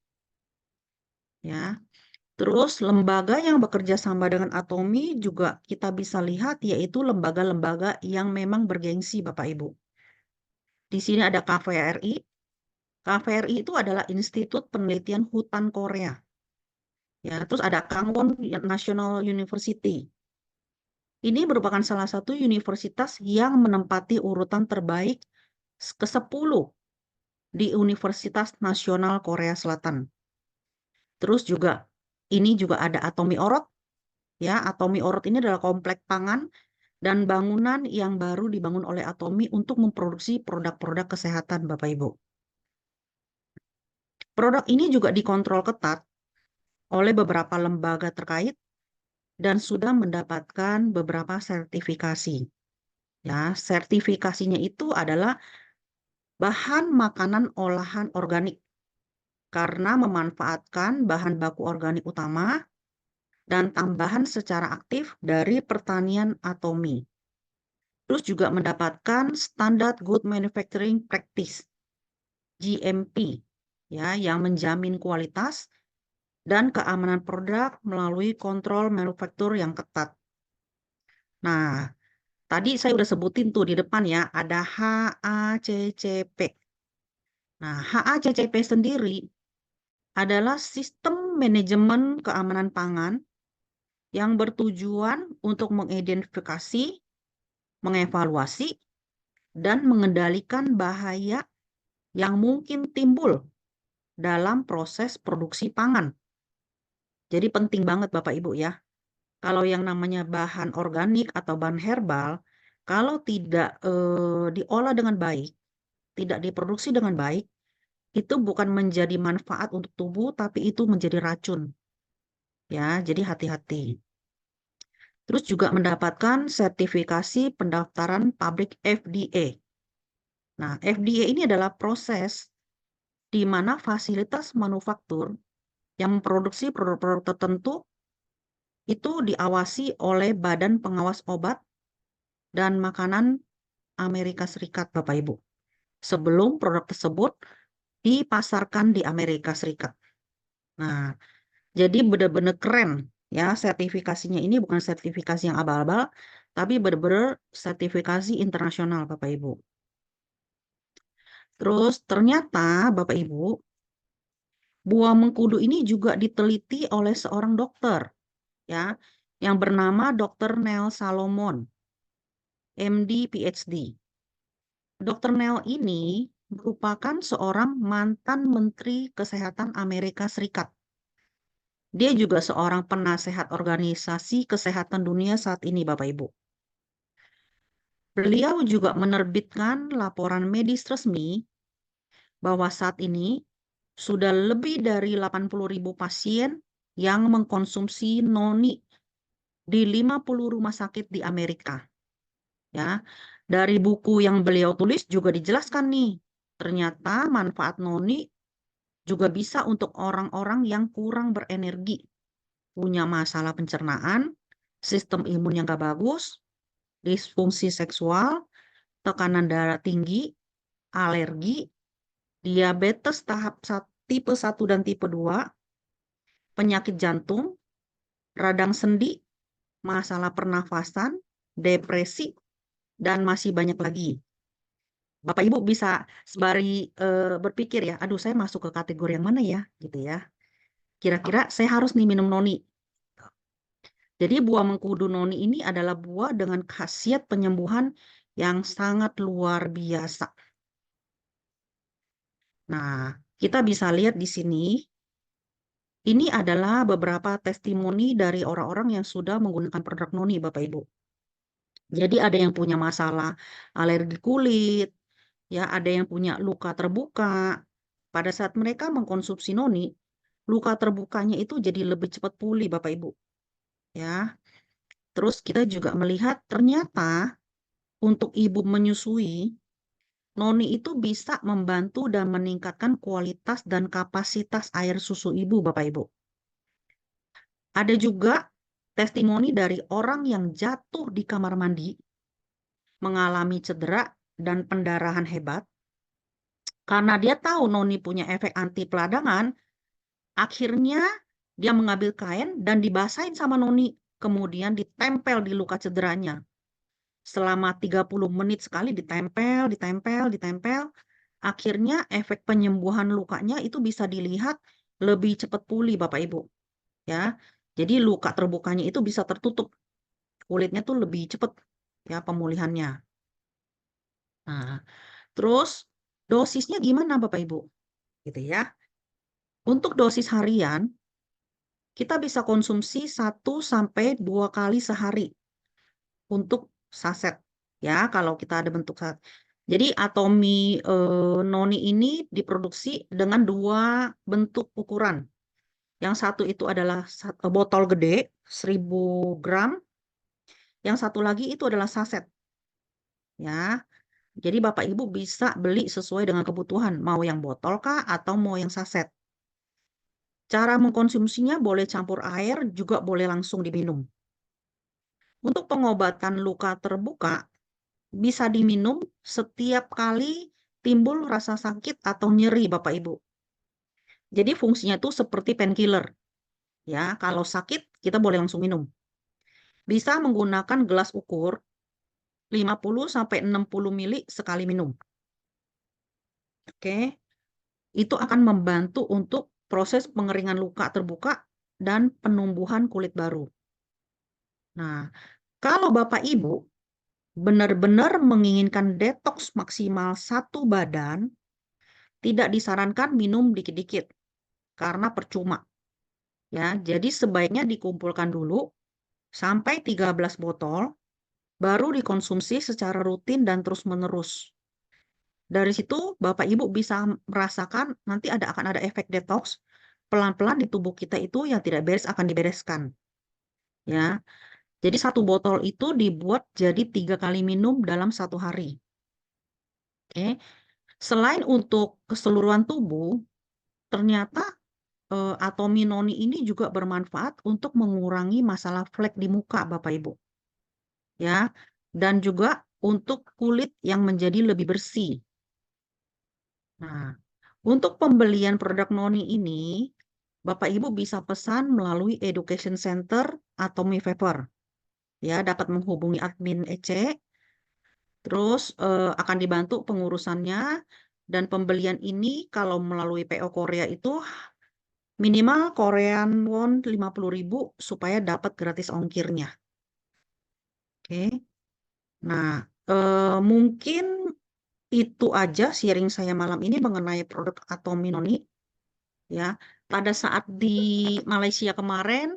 Ya, terus lembaga yang bekerja sama dengan Atomy juga kita bisa lihat yaitu lembaga-lembaga yang memang bergengsi Bapak Ibu. Di sini ada KVRI. KVRI itu adalah Institut Penelitian Hutan Korea. Ya, terus ada Kangwon National University. Ini merupakan salah satu universitas yang menempati urutan terbaik ke-10 di Universitas Nasional Korea Selatan. Terus juga ini juga ada Atomy Orot. Ya, Atomy Orot ini adalah komplek pangan dan bangunan yang baru dibangun oleh Atomy untuk memproduksi produk-produk kesehatan, Bapak Ibu. Produk ini juga dikontrol ketat oleh beberapa lembaga terkait dan sudah mendapatkan beberapa sertifikasi. Ya, sertifikasinya itu adalah bahan makanan olahan organik karena memanfaatkan bahan baku organik utama dan tambahan secara aktif dari pertanian Atomy. Terus juga mendapatkan standar Good Manufacturing Practice GMP ya yang menjamin kualitas dan keamanan produk melalui kontrol manufaktur yang ketat. Nah, tadi saya udah sebutin tuh di depan ya, ada HACCP. Nah, HACCP sendiri adalah sistem manajemen keamanan pangan yang bertujuan untuk mengidentifikasi, mengevaluasi, dan mengendalikan bahaya yang mungkin timbul dalam proses produksi pangan. Jadi penting banget Bapak Ibu ya. Kalau yang namanya bahan organik atau bahan herbal, kalau tidak diolah dengan baik, tidak diproduksi dengan baik, itu bukan menjadi manfaat untuk tubuh, tapi itu menjadi racun. Ya, jadi hati-hati. Terus juga mendapatkan sertifikasi pendaftaran pabrik FDA. Nah, FDA ini adalah proses di mana fasilitas manufaktur yang memproduksi produk-produk tertentu itu diawasi oleh Badan Pengawas Obat dan Makanan Amerika Serikat, Bapak Ibu. Sebelum produk tersebut dipasarkan di Amerika Serikat. Nah, jadi benar-benar keren ya sertifikasinya ini bukan sertifikasi yang abal-abal, tapi benar-benar sertifikasi internasional Bapak Ibu. Terus ternyata Bapak Ibu, buah mengkudu ini juga diteliti oleh seorang dokter ya yang bernama Dr. Neil Salomon, MD PhD. Dr. Neil ini merupakan seorang mantan Menteri Kesehatan Amerika Serikat. Dia juga seorang penasehat organisasi kesehatan dunia saat ini, Bapak Ibu. Beliau juga menerbitkan laporan medis resmi bahwa saat ini sudah lebih dari 80.000 pasien yang mengkonsumsi noni di 50 rumah sakit di Amerika. Ya, dari buku yang beliau tulis juga dijelaskan nih, ternyata manfaat noni juga bisa untuk orang-orang yang kurang berenergi, punya masalah pencernaan, sistem imun yang gak bagus, disfungsi seksual, tekanan darah tinggi, alergi, diabetes tahap tipe 1 dan tipe 2, penyakit jantung, radang sendi, masalah pernafasan, depresi, dan masih banyak lagi. Bapak Ibu bisa sembari berpikir ya, aduh saya masuk ke kategori yang mana ya, gitu ya. Kira-kira saya harus nih minum noni. Jadi buah mengkudu noni ini adalah buah dengan khasiat penyembuhan yang sangat luar biasa. Nah, kita bisa lihat di sini, ini adalah beberapa testimoni dari orang-orang yang sudah menggunakan produk noni, Bapak Ibu. Jadi ada yang punya masalah alergi kulit, Ya, ada yang punya luka terbuka. Pada saat mereka mengkonsumsi noni, luka terbukanya itu jadi lebih cepat pulih, Bapak Ibu. Ya, terus kita juga melihat ternyata untuk ibu menyusui, noni itu bisa membantu dan meningkatkan kualitas dan kapasitas air susu ibu, Bapak Ibu. Ada juga testimoni dari orang yang jatuh di kamar mandi, mengalami cedera dan pendarahan hebat. Karena dia tahu noni punya efek anti peladangan, akhirnya dia mengambil kain dan dibasahin sama noni, kemudian ditempel di luka cederanya. Selama 30 menit sekali ditempel, ditempel, ditempel. Akhirnya efek penyembuhan lukanya itu bisa dilihat lebih cepat pulih, Bapak Ibu. Ya. Jadi luka terbukanya itu bisa tertutup. Kulitnya tuh lebih cepat ya pemulihannya. Nah, terus dosisnya gimana Bapak Ibu? Gitu ya. Untuk dosis harian, kita bisa konsumsi 1 sampai 2 kali sehari untuk saset. Ya, kalau kita ada bentuk saset. Jadi Atomi noni ini diproduksi dengan 2 bentuk ukuran. Yang satu itu adalah botol gede 1000 gram, yang satu lagi itu adalah saset. Ya. Jadi Bapak Ibu bisa beli sesuai dengan kebutuhan, mau yang botol kah atau mau yang saset. Cara mengkonsumsinya boleh campur air, juga boleh langsung diminum. Untuk pengobatan luka terbuka, bisa diminum setiap kali timbul rasa sakit atau nyeri Bapak Ibu. Jadi fungsinya itu seperti painkiller. Ya, kalau sakit kita boleh langsung minum. Bisa menggunakan gelas ukur 50 sampai 60 mili sekali minum. Oke. Itu akan membantu untuk proses pengeringan luka terbuka dan penumbuhan kulit baru. Nah, kalau Bapak Ibu benar-benar menginginkan detoks maksimal satu badan, tidak disarankan minum dikit-dikit karena percuma. Ya, jadi sebaiknya dikumpulkan dulu sampai 13 botol, baru dikonsumsi secara rutin dan terus-menerus. Dari situ Bapak Ibu bisa merasakan nanti akan ada efek detoks pelan-pelan di tubuh kita itu yang tidak beres akan dibereskan. Ya, jadi 1 botol itu dibuat jadi 3 kali minum dalam 1 hari. Oke, selain untuk keseluruhan tubuh, ternyata Atomi noni ini juga bermanfaat untuk mengurangi masalah flek di muka, Bapak Ibu. Ya, dan juga untuk kulit yang menjadi lebih bersih. Nah, untuk pembelian produk noni ini, Bapak Ibu bisa pesan melalui Education Center atau Mivaper. Ya, dapat menghubungi admin EC, terus akan dibantu pengurusannya, dan pembelian ini kalau melalui PO Korea itu minimal Korean won 50.000 supaya dapat gratis ongkirnya. Oke. Nah, mungkin itu aja sharing saya malam ini mengenai produk Atomi Noni. Ya, pada saat di Malaysia kemarin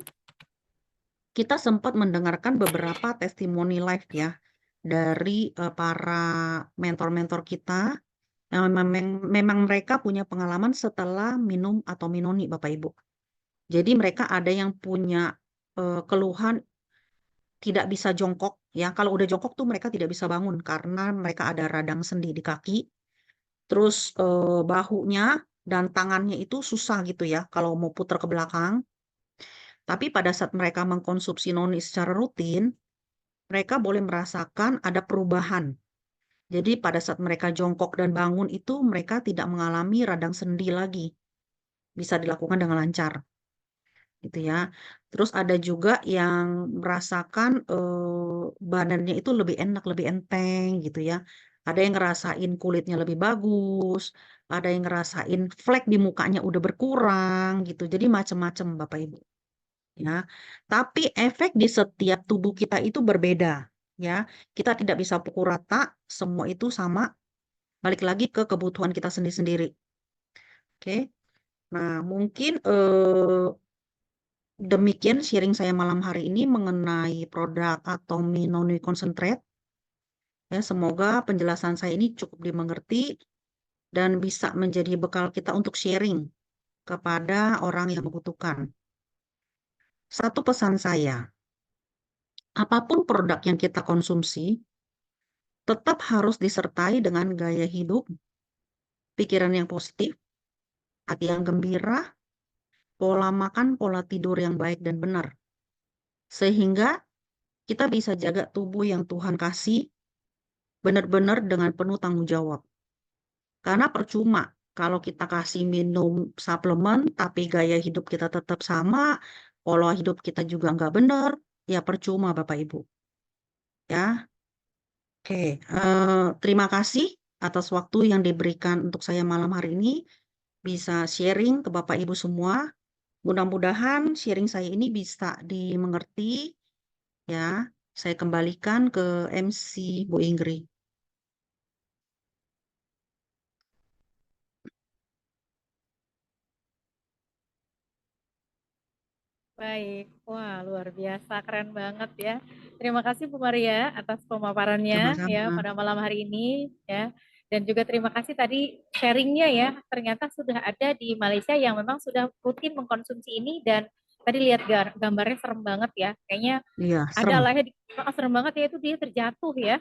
kita sempat mendengarkan beberapa testimoni live ya dari para mentor-mentor kita yang memang mereka punya pengalaman setelah minum Atomi Noni, Bapak Ibu. Jadi mereka ada yang punya keluhan tidak bisa jongkok ya. Kalau udah jongkok tuh mereka tidak bisa bangun karena mereka ada radang sendi di kaki. Terus bahunya dan tangannya itu susah gitu ya kalau mau putar ke belakang. Tapi pada saat mereka mengkonsumsi noni secara rutin, mereka boleh merasakan ada perubahan. Jadi pada saat mereka jongkok dan bangun itu mereka tidak mengalami radang sendi lagi. Bisa dilakukan dengan lancar. Gitu ya. Terus ada juga yang merasakan badannya itu lebih enak, lebih enteng gitu ya. Ada yang ngerasain kulitnya lebih bagus, ada yang ngerasain flek di mukanya udah berkurang gitu. Jadi macam-macam Bapak Ibu. Ya. Tapi efek di setiap tubuh kita itu berbeda ya. Kita tidak bisa pukul rata, semua itu sama. Balik lagi ke kebutuhan kita sendiri-sendiri. Oke. Nah, mungkin demikian sharing saya malam hari ini mengenai produk Atomi Noni Concentrate. Ya, semoga penjelasan saya ini cukup dimengerti dan bisa menjadi bekal kita untuk sharing kepada orang yang membutuhkan. Satu pesan saya, apapun produk yang kita konsumsi, tetap harus disertai dengan gaya hidup, pikiran yang positif, hati yang gembira, pola makan, pola tidur yang baik dan benar. Sehingga kita bisa jaga tubuh yang Tuhan kasih benar-benar dengan penuh tanggung jawab. Karena percuma kalau kita kasih minum suplemen, tapi gaya hidup kita tetap sama, pola hidup kita juga nggak benar, ya percuma Bapak Ibu. Ya, oke. Terima kasih atas waktu yang diberikan untuk saya malam hari ini. Bisa sharing ke Bapak Ibu semua. Mudah-mudahan sharing saya ini bisa dimengerti. Ya, saya kembalikan ke MC Bu Ingrid. Baik, wah luar biasa, keren banget ya. Terima kasih Bu Maria atas pemaparannya ya Sama-sama. pada malam hari ini ya. Dan juga terima kasih tadi sharingnya ya. Ternyata sudah ada di Malaysia yang memang sudah rutin mengkonsumsi ini dan tadi lihat gambarnya serem banget ya. Kayaknya Iya, ada serem. lah ya, serem banget ya itu dia terjatuh ya.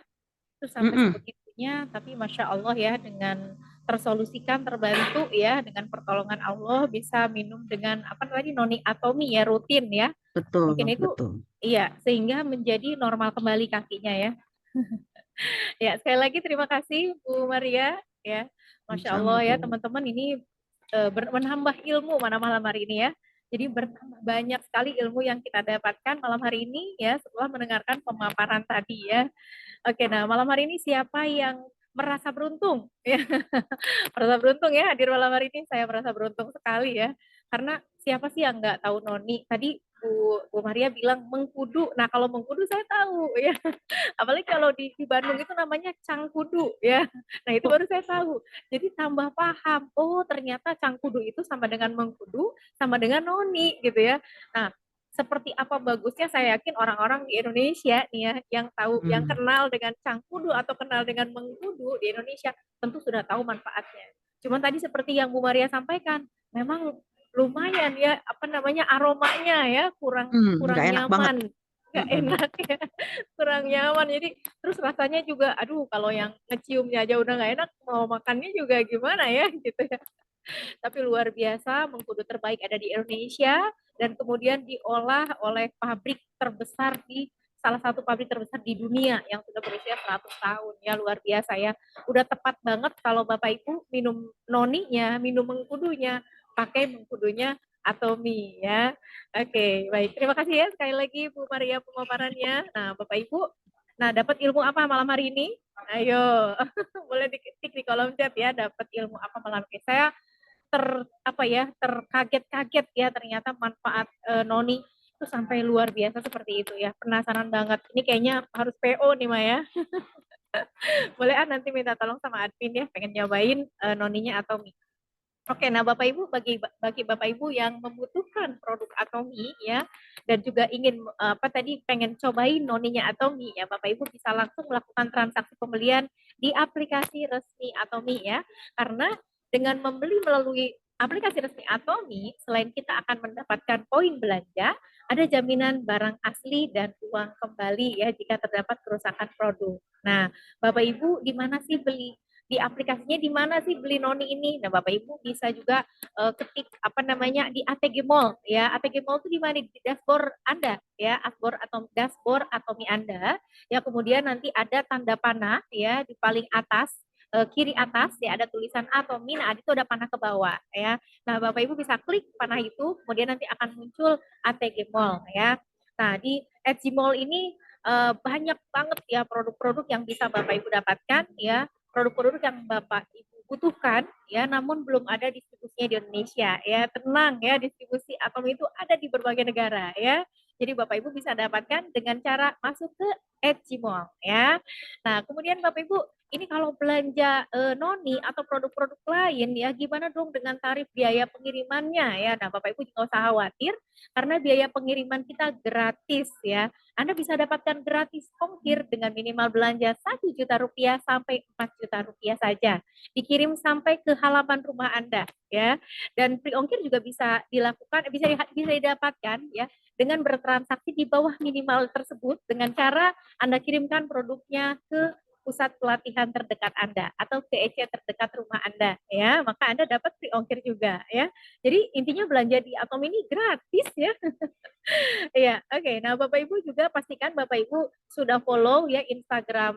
Terus sampai Mm-mm, sebegitunya, tapi Masya Allah ya dengan tersolusikan, terbantu ya dengan pertolongan Allah bisa minum dengan apa tadi noni atomi ya rutin ya. betul, Mungkin itu betul. iya sehingga menjadi normal kembali kakinya ya. Ya sekali lagi terima kasih Bu Maria ya. Masya Sama, Allah ya Bu. teman-teman ini menambah ilmu mana malam hari ini ya. Jadi bertambah banyak sekali ilmu yang kita dapatkan malam hari ini ya setelah mendengarkan pemaparan tadi ya. Oke, nah malam hari ini siapa yang merasa beruntung? Ya, merasa beruntung ya hadir malam hari ini. Saya merasa beruntung sekali ya. Karena siapa sih yang nggak tahu noni? Tadi Bu Maria bilang mengkudu. Nah kalau mengkudu saya tahu ya. Apalagi kalau di Bandung itu namanya cangkudu ya. Nah itu baru saya tahu. Jadi tambah paham. Oh ternyata cangkudu itu sama dengan mengkudu, sama dengan noni gitu ya. Nah seperti apa bagusnya saya yakin orang-orang di Indonesia nih ya yang tahu yang Hmm, kenal dengan cangkudu atau kenal dengan mengkudu di Indonesia tentu sudah tahu manfaatnya. Cuman tadi seperti yang Bu Maria sampaikan, memang lumayan ya apa namanya aromanya ya kurang nggak kurang enak banget. nyaman, nggak Mm-mm. enak ya, kurang nyaman. Jadi terus rasanya juga, aduh kalau yang ngeciumnya aja udah nggak enak, mau makannya juga gimana ya gitu ya. Tapi luar biasa, mengkudu terbaik ada di Indonesia dan kemudian diolah oleh pabrik terbesar di salah satu pabrik terbesar di dunia yang sudah berusia 100 tahun ya luar biasa ya. Udah tepat banget kalau Bapak Ibu minum noninya, minum mengkudunya, pakai mengkudunya atau mie ya. Oke, baik. Terima kasih ya sekali lagi Bu Maria pemaparannya. Nah, Bapak Ibu, nah dapat ilmu apa malam hari ini? Ayo, boleh diketik di kolom chat ya, dapat ilmu apa malam ini. Saya apa ya terkaget-kaget ya ternyata manfaat noni itu sampai luar biasa seperti itu ya. Penasaran banget. Ini kayaknya harus PO nih Maya. Boleh nanti minta tolong sama admin ya, pengen nyobain noninya atau mie. Oke, nah Bapak Ibu bagi Bapak Ibu yang membutuhkan produk Atomi ya dan juga ingin apa tadi pengen cobain noninya Atomi ya, Bapak Ibu bisa langsung melakukan transaksi pembelian di aplikasi resmi Atomi ya. Karena dengan membeli melalui aplikasi resmi Atomi, selain kita akan mendapatkan poin belanja, ada jaminan barang asli dan uang kembali ya jika terdapat kerusakan produk. Nah, Bapak Ibu di mana sih beli di aplikasinya di mana sih beli noni ini? Nah, Bapak Ibu bisa juga ketik apa namanya di ATG Mall ya. ATG Mall itu di mana? Di dashboard Anda ya, dashboard atau Mi Anda. Ya, kemudian nanti ada tanda panah ya di paling atas kiri atas ya ada tulisan atau Mi. Nah, itu ada panah ke bawah ya. Nah, Bapak Ibu bisa klik panah itu, kemudian nanti akan muncul ATG Mall ya. Nah, di ATG Mall ini banyak banget ya produk-produk yang bisa Bapak Ibu dapatkan ya, produk-produk yang Bapak Ibu butuhkan ya, namun belum ada distribusinya di Indonesia ya. Tenang ya, distribusi Atom itu ada di berbagai negara ya. Jadi Bapak Ibu bisa dapatkan dengan cara masuk ke @cimol ya. Nah, kemudian Bapak Ibu, ini kalau belanja noni atau produk-produk lain ya, gimana dong dengan tarif biaya pengirimannya ya? Nah, Bapak Ibu juga usah khawatir karena biaya pengiriman kita gratis ya. Anda bisa dapatkan gratis ongkir dengan minimal belanja 1 juta rupiah sampai 4 juta rupiah saja. Dikirim sampai ke halaman rumah Anda ya. Dan free ongkir juga bisa dilakukan, bisa didapatkan ya dengan bertransaksi di bawah minimal tersebut dengan cara Anda kirimkan produknya ke pusat pelatihan terdekat Anda atau ke EC terdekat rumah Anda ya, maka Anda dapat free ongkir juga ya. Jadi intinya belanja di Atom ini gratis ya. Iya, oke. Nah, Bapak Ibu juga pastikan Bapak Ibu sudah follow ya Instagram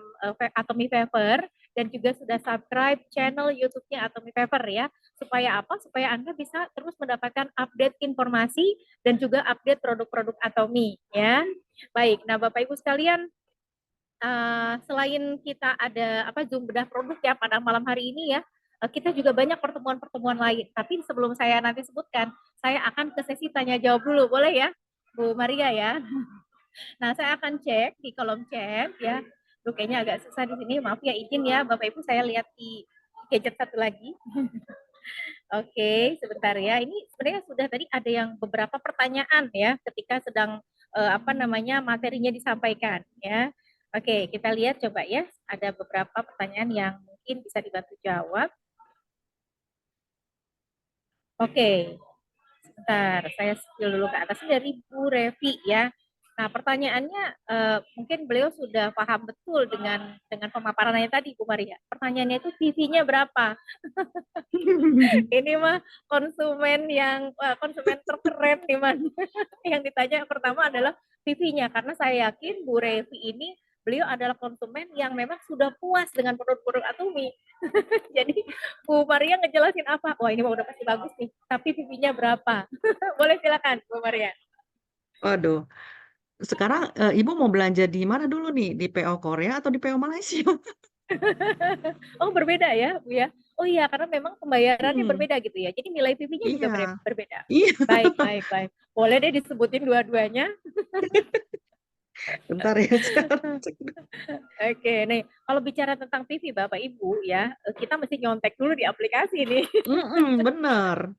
Atomy Favor dan juga sudah subscribe channel YouTube-nya Atomy Favor ya. Supaya apa? Supaya Anda bisa terus mendapatkan update informasi dan juga update produk-produk Atomy ya. Baik. Nah, Bapak Ibu sekalian, selain kita ada apa Zoom bedah produk ya pada malam hari ini ya, kita juga banyak pertemuan-pertemuan lain. Tapi sebelum saya nanti sebutkan, saya akan ke sesi tanya jawab dulu, boleh ya, Bu Maria ya? Nah, saya akan cek di kolom chat ya. Duh, kayaknya agak susah di sini. Maaf ya, izin ya Bapak Ibu, saya lihat di gadget satu lagi. Oke, sebentar ya. Ini sebenarnya sudah tadi ada yang beberapa pertanyaan ya ketika sedang apa namanya materinya disampaikan ya. Oke, kita lihat coba ya. Ada beberapa pertanyaan yang mungkin bisa dibantu jawab. Oke, sebentar, saya spill dulu ke atas. Ini dari Bu Revi ya. Nah, pertanyaannya mungkin beliau sudah paham betul dengan pemaparannya tadi, Bu Maria. Pertanyaannya itu TV-nya berapa? Ini mah konsumen terkeren nih, Man. Yang ditanya pertama adalah TV-nya, karena saya yakin Bu Revi ini beliau adalah konsumen yang memang sudah puas dengan produk-produk Atumi. Jadi Bu Maria ngejelasin apa? Wah, ini mah udah pasti bagus nih. Tapi TV-nya berapa? Boleh silakan Bu Maria. Waduh, sekarang Ibu mau belanja di mana dulu nih? Di PO Korea atau di PO Malaysia? Oh, berbeda ya, Bu ya. Oh iya, karena memang pembayarannya Hmm, berbeda gitu ya. Jadi nilai TV-nya juga iya, berbeda. iya. Baik, baik, baik. Boleh deh disebutin dua-duanya. Bentar ya, sekarang cek dulu. Oke, nih kalau bicara tentang TV Bapak Ibu ya, kita mesti nyontek dulu di aplikasi nih. Bener.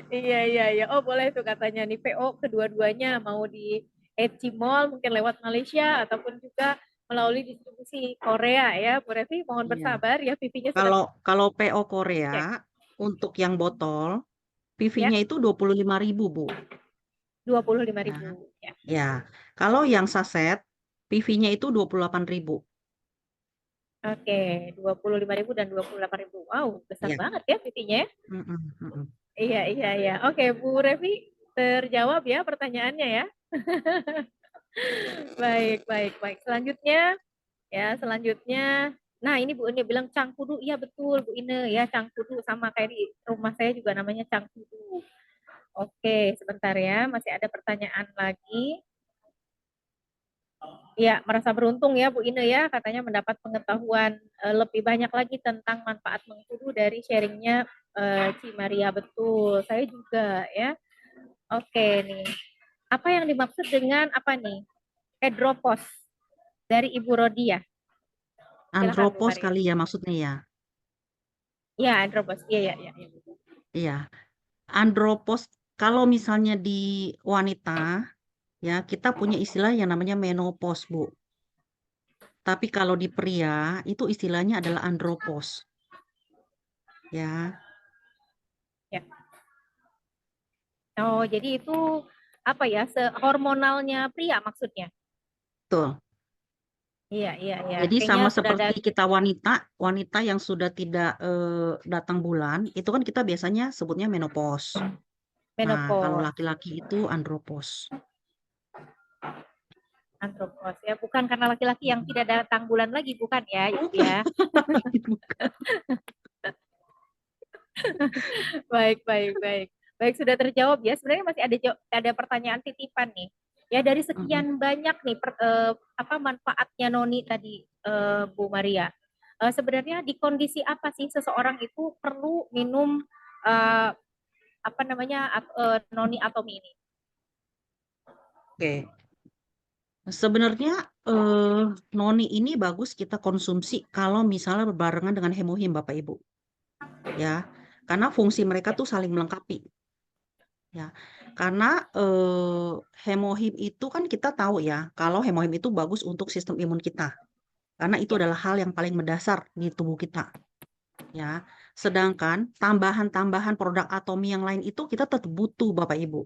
Iya, iya, iya. Oh, boleh tuh katanya nih PO kedua-duanya mau di Etsy Mall mungkin lewat Malaysia ataupun juga melalui distribusi Korea ya. Bu Revi mohon Iya. bersabar ya, PV-nya sedang Kalau kalau PO Korea cek untuk yang botol, ya. PV-nya itu 25.000, Bu. 25.000 Ya. ya. Ya. Kalau yang saset, PV-nya itu 28.000. Oke, 25.000 dan 28.000. Wow, besar Ya. banget ya PV-nya ya. Mm-mm, mm-mm. Iya, iya, iya. Oke, Bu Revi terjawab ya pertanyaannya ya. Baik, baik, baik. Selanjutnya ya, selanjutnya. Nah, ini Bu Ine bilang cangkudu. Iya betul Bu Ine ya, cangkudu sama kayak di rumah saya juga namanya cangkudu. Oke, sebentar ya, masih ada pertanyaan lagi. Ya, merasa beruntung ya Bu Ine ya, katanya mendapat pengetahuan lebih banyak lagi tentang manfaat mengkudu dari sharingnya Ci Maria. Betul, saya juga ya. Oke nih, apa yang dimaksud dengan apa nih? Hidropos dari Ibu Rodia. Silakan Bu Andropos Maria. kali ya maksudnya ya. Iya, hidropos. Iya, iya, iya. Iya. Iya. Andropos kalau misalnya di wanita ya kita punya istilah yang namanya menopause, Bu. Tapi kalau di pria itu istilahnya adalah andropos. Ya, Ya. Oh, jadi itu apa ya? Hormonalnya pria maksudnya. betul. Iya, iya, iya. Jadi Kayaknya sama sudah ada seperti kita wanita, wanita yang sudah tidak datang bulan, itu kan kita biasanya sebutnya menopause. Nah, kalau menopause, laki-laki itu andropos. antropos ya. Bukan karena laki-laki yang tidak datang bulan lagi, bukan ya, Ibu Bukan, ya. bukan. Baik, baik, baik. Baik, sudah terjawab ya. Sebenarnya masih ada pertanyaan titipan nih. Ya dari Mm-mm. sekian banyak nih apa manfaatnya noni tadi Bu Maria. Sebenarnya di kondisi apa sih seseorang itu perlu minum apa namanya noni atomi ini? Oke. Sebenarnya noni ini bagus kita konsumsi kalau misalnya berbarengan dengan hemohim Bapak Ibu. Ya. Karena fungsi mereka Ya, tuh saling melengkapi. Ya. Karena hemohim itu kan kita tahu ya, kalau hemohim itu bagus untuk sistem imun kita. Karena itu ya, adalah hal yang paling mendasar di tubuh kita. Ya. Sedangkan tambahan-tambahan produk atomi yang lain itu kita tetap butuh Bapak Ibu.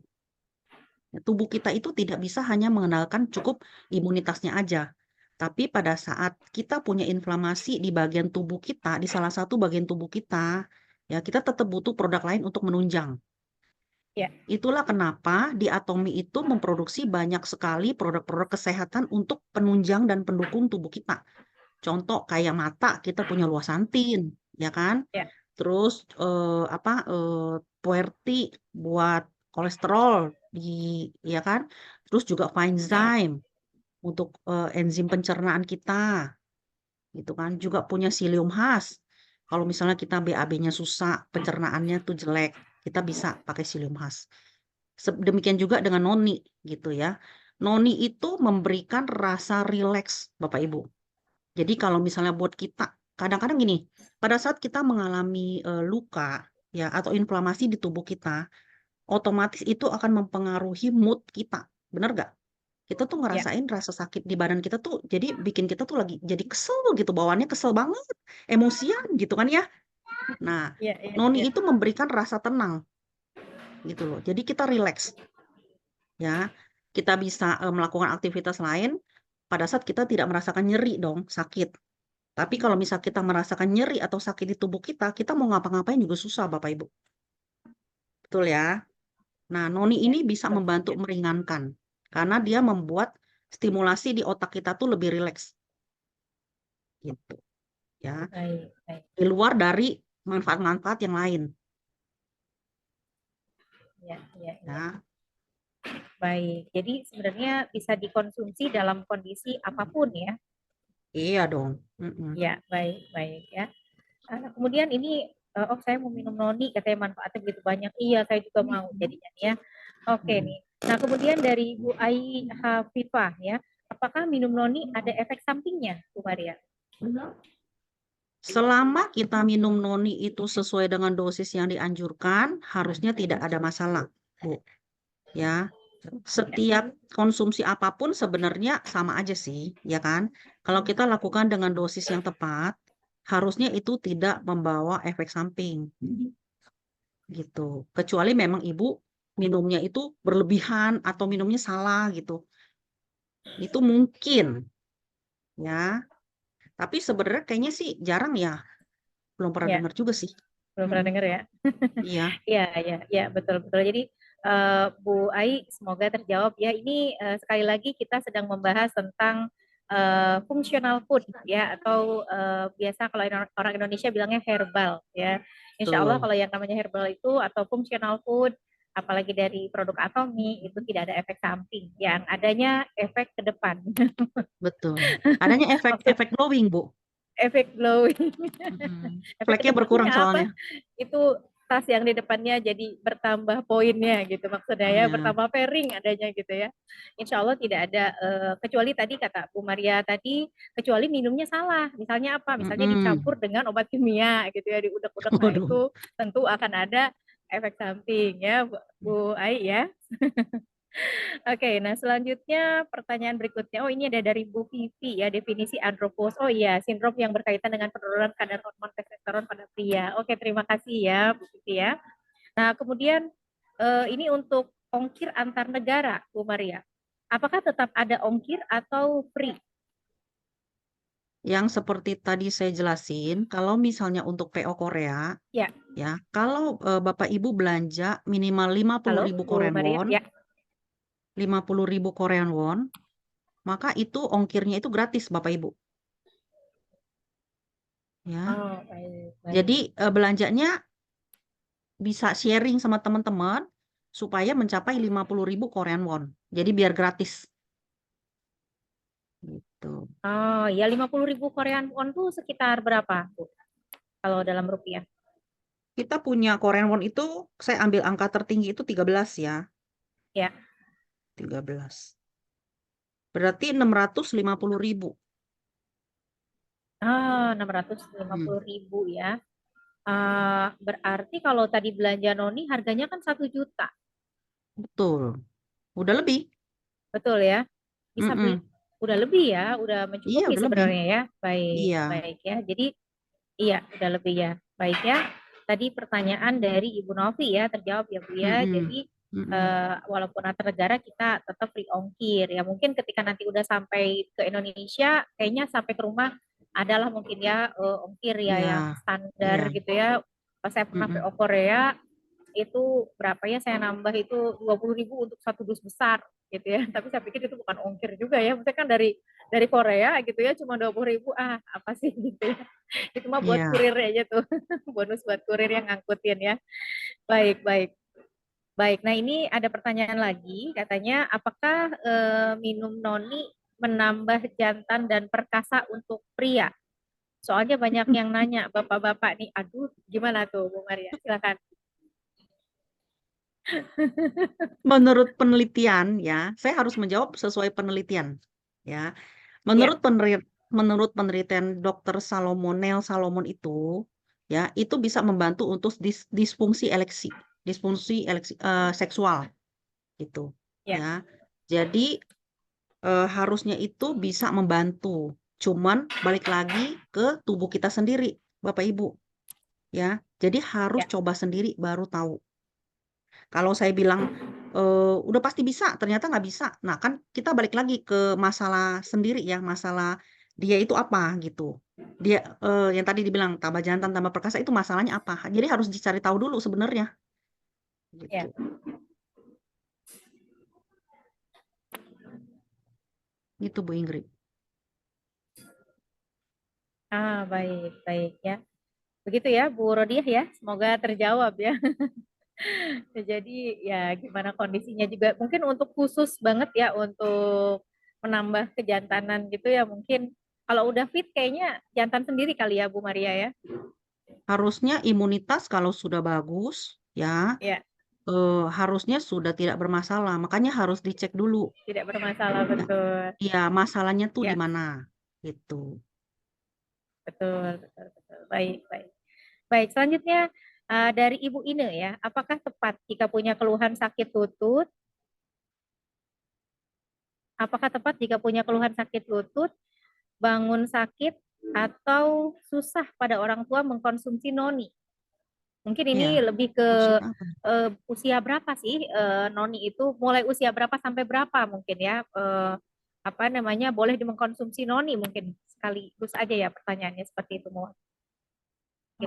Tubuh kita itu tidak bisa hanya mengandalkan cukup imunitasnya aja. Tapi pada saat kita punya inflamasi di bagian tubuh kita, di salah satu bagian tubuh kita, ya kita tetap butuh produk lain untuk menunjang. ya, Itulah kenapa di Atomi itu memproduksi banyak sekali produk-produk kesehatan untuk penunjang dan pendukung tubuh kita. Contoh kayak mata kita punya luasantin, ya kan? ya, Terus Puerti buat kolesterol ya kan? Terus juga Finezyme untuk enzim pencernaan kita, gitu kan? Juga punya Psyllium Husk. Kalau misalnya kita BAB-nya susah, pencernaannya tuh jelek, kita bisa pakai Psyllium Husk. Demikian juga dengan noni, gitu ya. Noni itu memberikan rasa rileks, Bapak Ibu. Jadi kalau misalnya buat kita, kadang-kadang gini, pada saat kita mengalami luka ya atau inflamasi di tubuh kita, otomatis itu akan mempengaruhi mood kita. Bener gak? Kita tuh ya, ngerasain rasa sakit di badan kita tuh jadi bikin kita tuh lagi jadi kesel gitu, bawaannya kesel banget, emosian gitu kan ya. Nah, ya, ya, noni ya. itu memberikan rasa tenang gitu loh. Jadi kita rileks ya. Kita bisa melakukan aktivitas lain pada saat kita tidak merasakan nyeri dong, sakit. Tapi kalau misal kita merasakan nyeri atau sakit di tubuh kita mau ngapa-ngapain juga susah Bapak Ibu. Betul ya? Nah, noni Ya, ini bisa betul. membantu Ya. meringankan. Karena dia membuat stimulasi di otak kita tuh lebih rileks. Gitu ya. Baik, baik. Di luar dari manfaat-manfaat yang lain. Ya, ya, ya. Ya. Baik. Jadi sebenarnya bisa dikonsumsi dalam kondisi apapun ya. Iya dong. Mm-mm. Ya, baik, baik ya. Kemudian ini, oh saya mau minum noni, katanya manfaatnya begitu banyak. Iya, saya juga mau jadinya ya. Oke Mm-mm. nih. Nah, kemudian dari Bu Ai Hafifah ya, apakah minum noni ada efek sampingnya, Bu Maria? Selama kita minum noni itu sesuai dengan dosis yang dianjurkan, harusnya tidak ada masalah, Bu. Ya. Ya, Setiap konsumsi apapun sebenarnya sama aja sih, ya kan? Kalau kita lakukan dengan dosis yang tepat, harusnya itu tidak membawa efek samping, gitu. Kecuali memang ibu minumnya itu berlebihan atau minumnya salah gitu. Itu mungkin, ya. Tapi sebenarnya kayaknya sih jarang ya, belum pernah ya, dengar juga sih. belum pernah Mm-mm. dengar ya. Iya, Iya, iya, iya, betul, betul. Jadi Bu Ai, semoga terjawab ya. Ini sekali lagi kita sedang membahas tentang functional food ya, atau biasa kalau orang Indonesia bilangnya herbal ya. Insya Allah betul, kalau yang namanya herbal itu atau functional food, apalagi dari produk atomi itu tidak ada efek samping, yang adanya efek ke depan. betul. Adanya Maksud efek glowing, Bu. efek glowing. Mm-mm. Efek Fleknya berkurang kedepannya apa? soalnya. Itu tas yang di depannya jadi bertambah poinnya gitu maksudnya ya, Iya. bertambah pairing adanya gitu ya. Insya Allah tidak ada kecuali tadi kata Bu Maria tadi, kecuali minumnya salah. Misalnya apa? Misalnya Mm-mm. dicampur dengan obat kimia gitu ya, diudek-udek. Nah Waduh. itu tentu akan ada efek samping ya Bu Ai ya. Oke, nah selanjutnya pertanyaan berikutnya. Oh, ini ada dari Bu Vivi ya, definisi andropause. Oh iya, sindrom yang berkaitan dengan penurunan kadar hormon testosteron pada pria. Oke, terima kasih ya Bu Vivi ya. Nah, kemudian ini untuk ongkir antar negara, Bu Maria. Apakah tetap ada ongkir atau free? Yang seperti tadi saya jelasin, kalau misalnya untuk PO Korea, Ya, ya, kalau Bapak Ibu belanja minimal lima puluh halo ribu Bu Korean Maria. won, Ya. 50.000 Korean won, maka itu ongkirnya itu gratis Bapak Ibu. Ya. Oh, baik, Jadi baik. belanjanya bisa sharing sama teman-teman supaya mencapai 50.000 Korean won. Jadi biar gratis. Gitu. Oh, ya 50.000 Korean won tuh sekitar berapa, Bu? Kalau dalam rupiah? Kita punya Korean won itu, saya ambil angka tertinggi itu 13 ya. Ya. 13. Berarti 650.000. Ah, 650.000 ya. Berarti kalau tadi belanja Noni harganya kan 1 juta. Betul. Udah lebih. Betul ya? Bisa beli, Mm-mm. udah lebih ya, udah Iya, mencukupi udah lebih. sebenarnya ya. Baik, Iya. baik ya. Jadi iya, udah lebih ya. Baik ya. Tadi pertanyaan dari Ibu Novi ya, terjawab ya Bu ya. Jadi Mm-mm. Mm-mm. walaupun antar negara kita tetap free ongkir ya. Mungkin ketika nanti udah sampai ke Indonesia, kayaknya sampai ke rumah adalah mungkin ya ongkir ya Iya. yang standar Iya. gitu ya. Pas saya pernah Mm-mm. PO Korea itu berapa ya, saya nambah itu 20.000 untuk satu dus besar gitu ya. Tapi saya pikir itu bukan ongkir juga ya. Maksudnya kan dari Korea gitu ya, cuma 20.000, apa sih gitu ya. Itu mah buat Iya. kurir aja tuh. Bonus buat kurir yang ngangkutin ya. Baik, baik. Baik, nah ini ada pertanyaan lagi, katanya apakah minum noni menambah jantan dan perkasa untuk pria? Soalnya banyak yang nanya, bapak-bapak nih, aduh gimana tuh Bu Maria? Silakan. Menurut penelitian ya, saya harus menjawab sesuai penelitian ya. Ya, Menurut penelitian Dr. Neil Salomon itu ya, itu bisa membantu untuk disfungsi seksual gitu ya, ya. Jadi harusnya itu bisa membantu. Cuman balik lagi ke tubuh kita sendiri, Bapak Ibu ya. Jadi harus ya, coba sendiri baru tahu. Kalau saya bilang, udah pasti bisa, ternyata nggak bisa. Nah, kan kita balik lagi ke masalah sendiri ya, masalah dia itu apa gitu. Dia, yang tadi dibilang tambah jantan, tambah perkasa itu masalahnya apa. Jadi harus dicari tahu dulu sebenarnya, ya. gitu. Gitu Bu Ingrid. Baik, baik ya. Begitu ya, Bu Rodiah ya. Semoga terjawab ya. Jadi ya gimana kondisinya juga. Mungkin untuk khusus banget ya untuk menambah kejantanan gitu ya. Mungkin kalau udah fit kayaknya jantan sendiri kali ya Bu Maria ya. Harusnya imunitas kalau sudah bagus ya, Ya, harusnya sudah tidak bermasalah, makanya harus dicek dulu tidak bermasalah ya. betul. Iya, masalahnya tuh di Ya, mana, gitu. betul, betul, betul. Baik, baik. Baik, selanjutnya dari Ibu Ine ya. Apakah tepat jika punya keluhan sakit lutut? Apakah tepat jika punya keluhan sakit lutut, bangun sakit, atau susah pada orang tua mengkonsumsi noni? Mungkin Iya, ini lebih ke maksudnya apa? usia berapa sih noni itu? Mulai usia berapa sampai berapa mungkin ya? Apa namanya? Boleh mengkonsumsi noni mungkin sekaligus aja ya pertanyaannya seperti itu mewakili.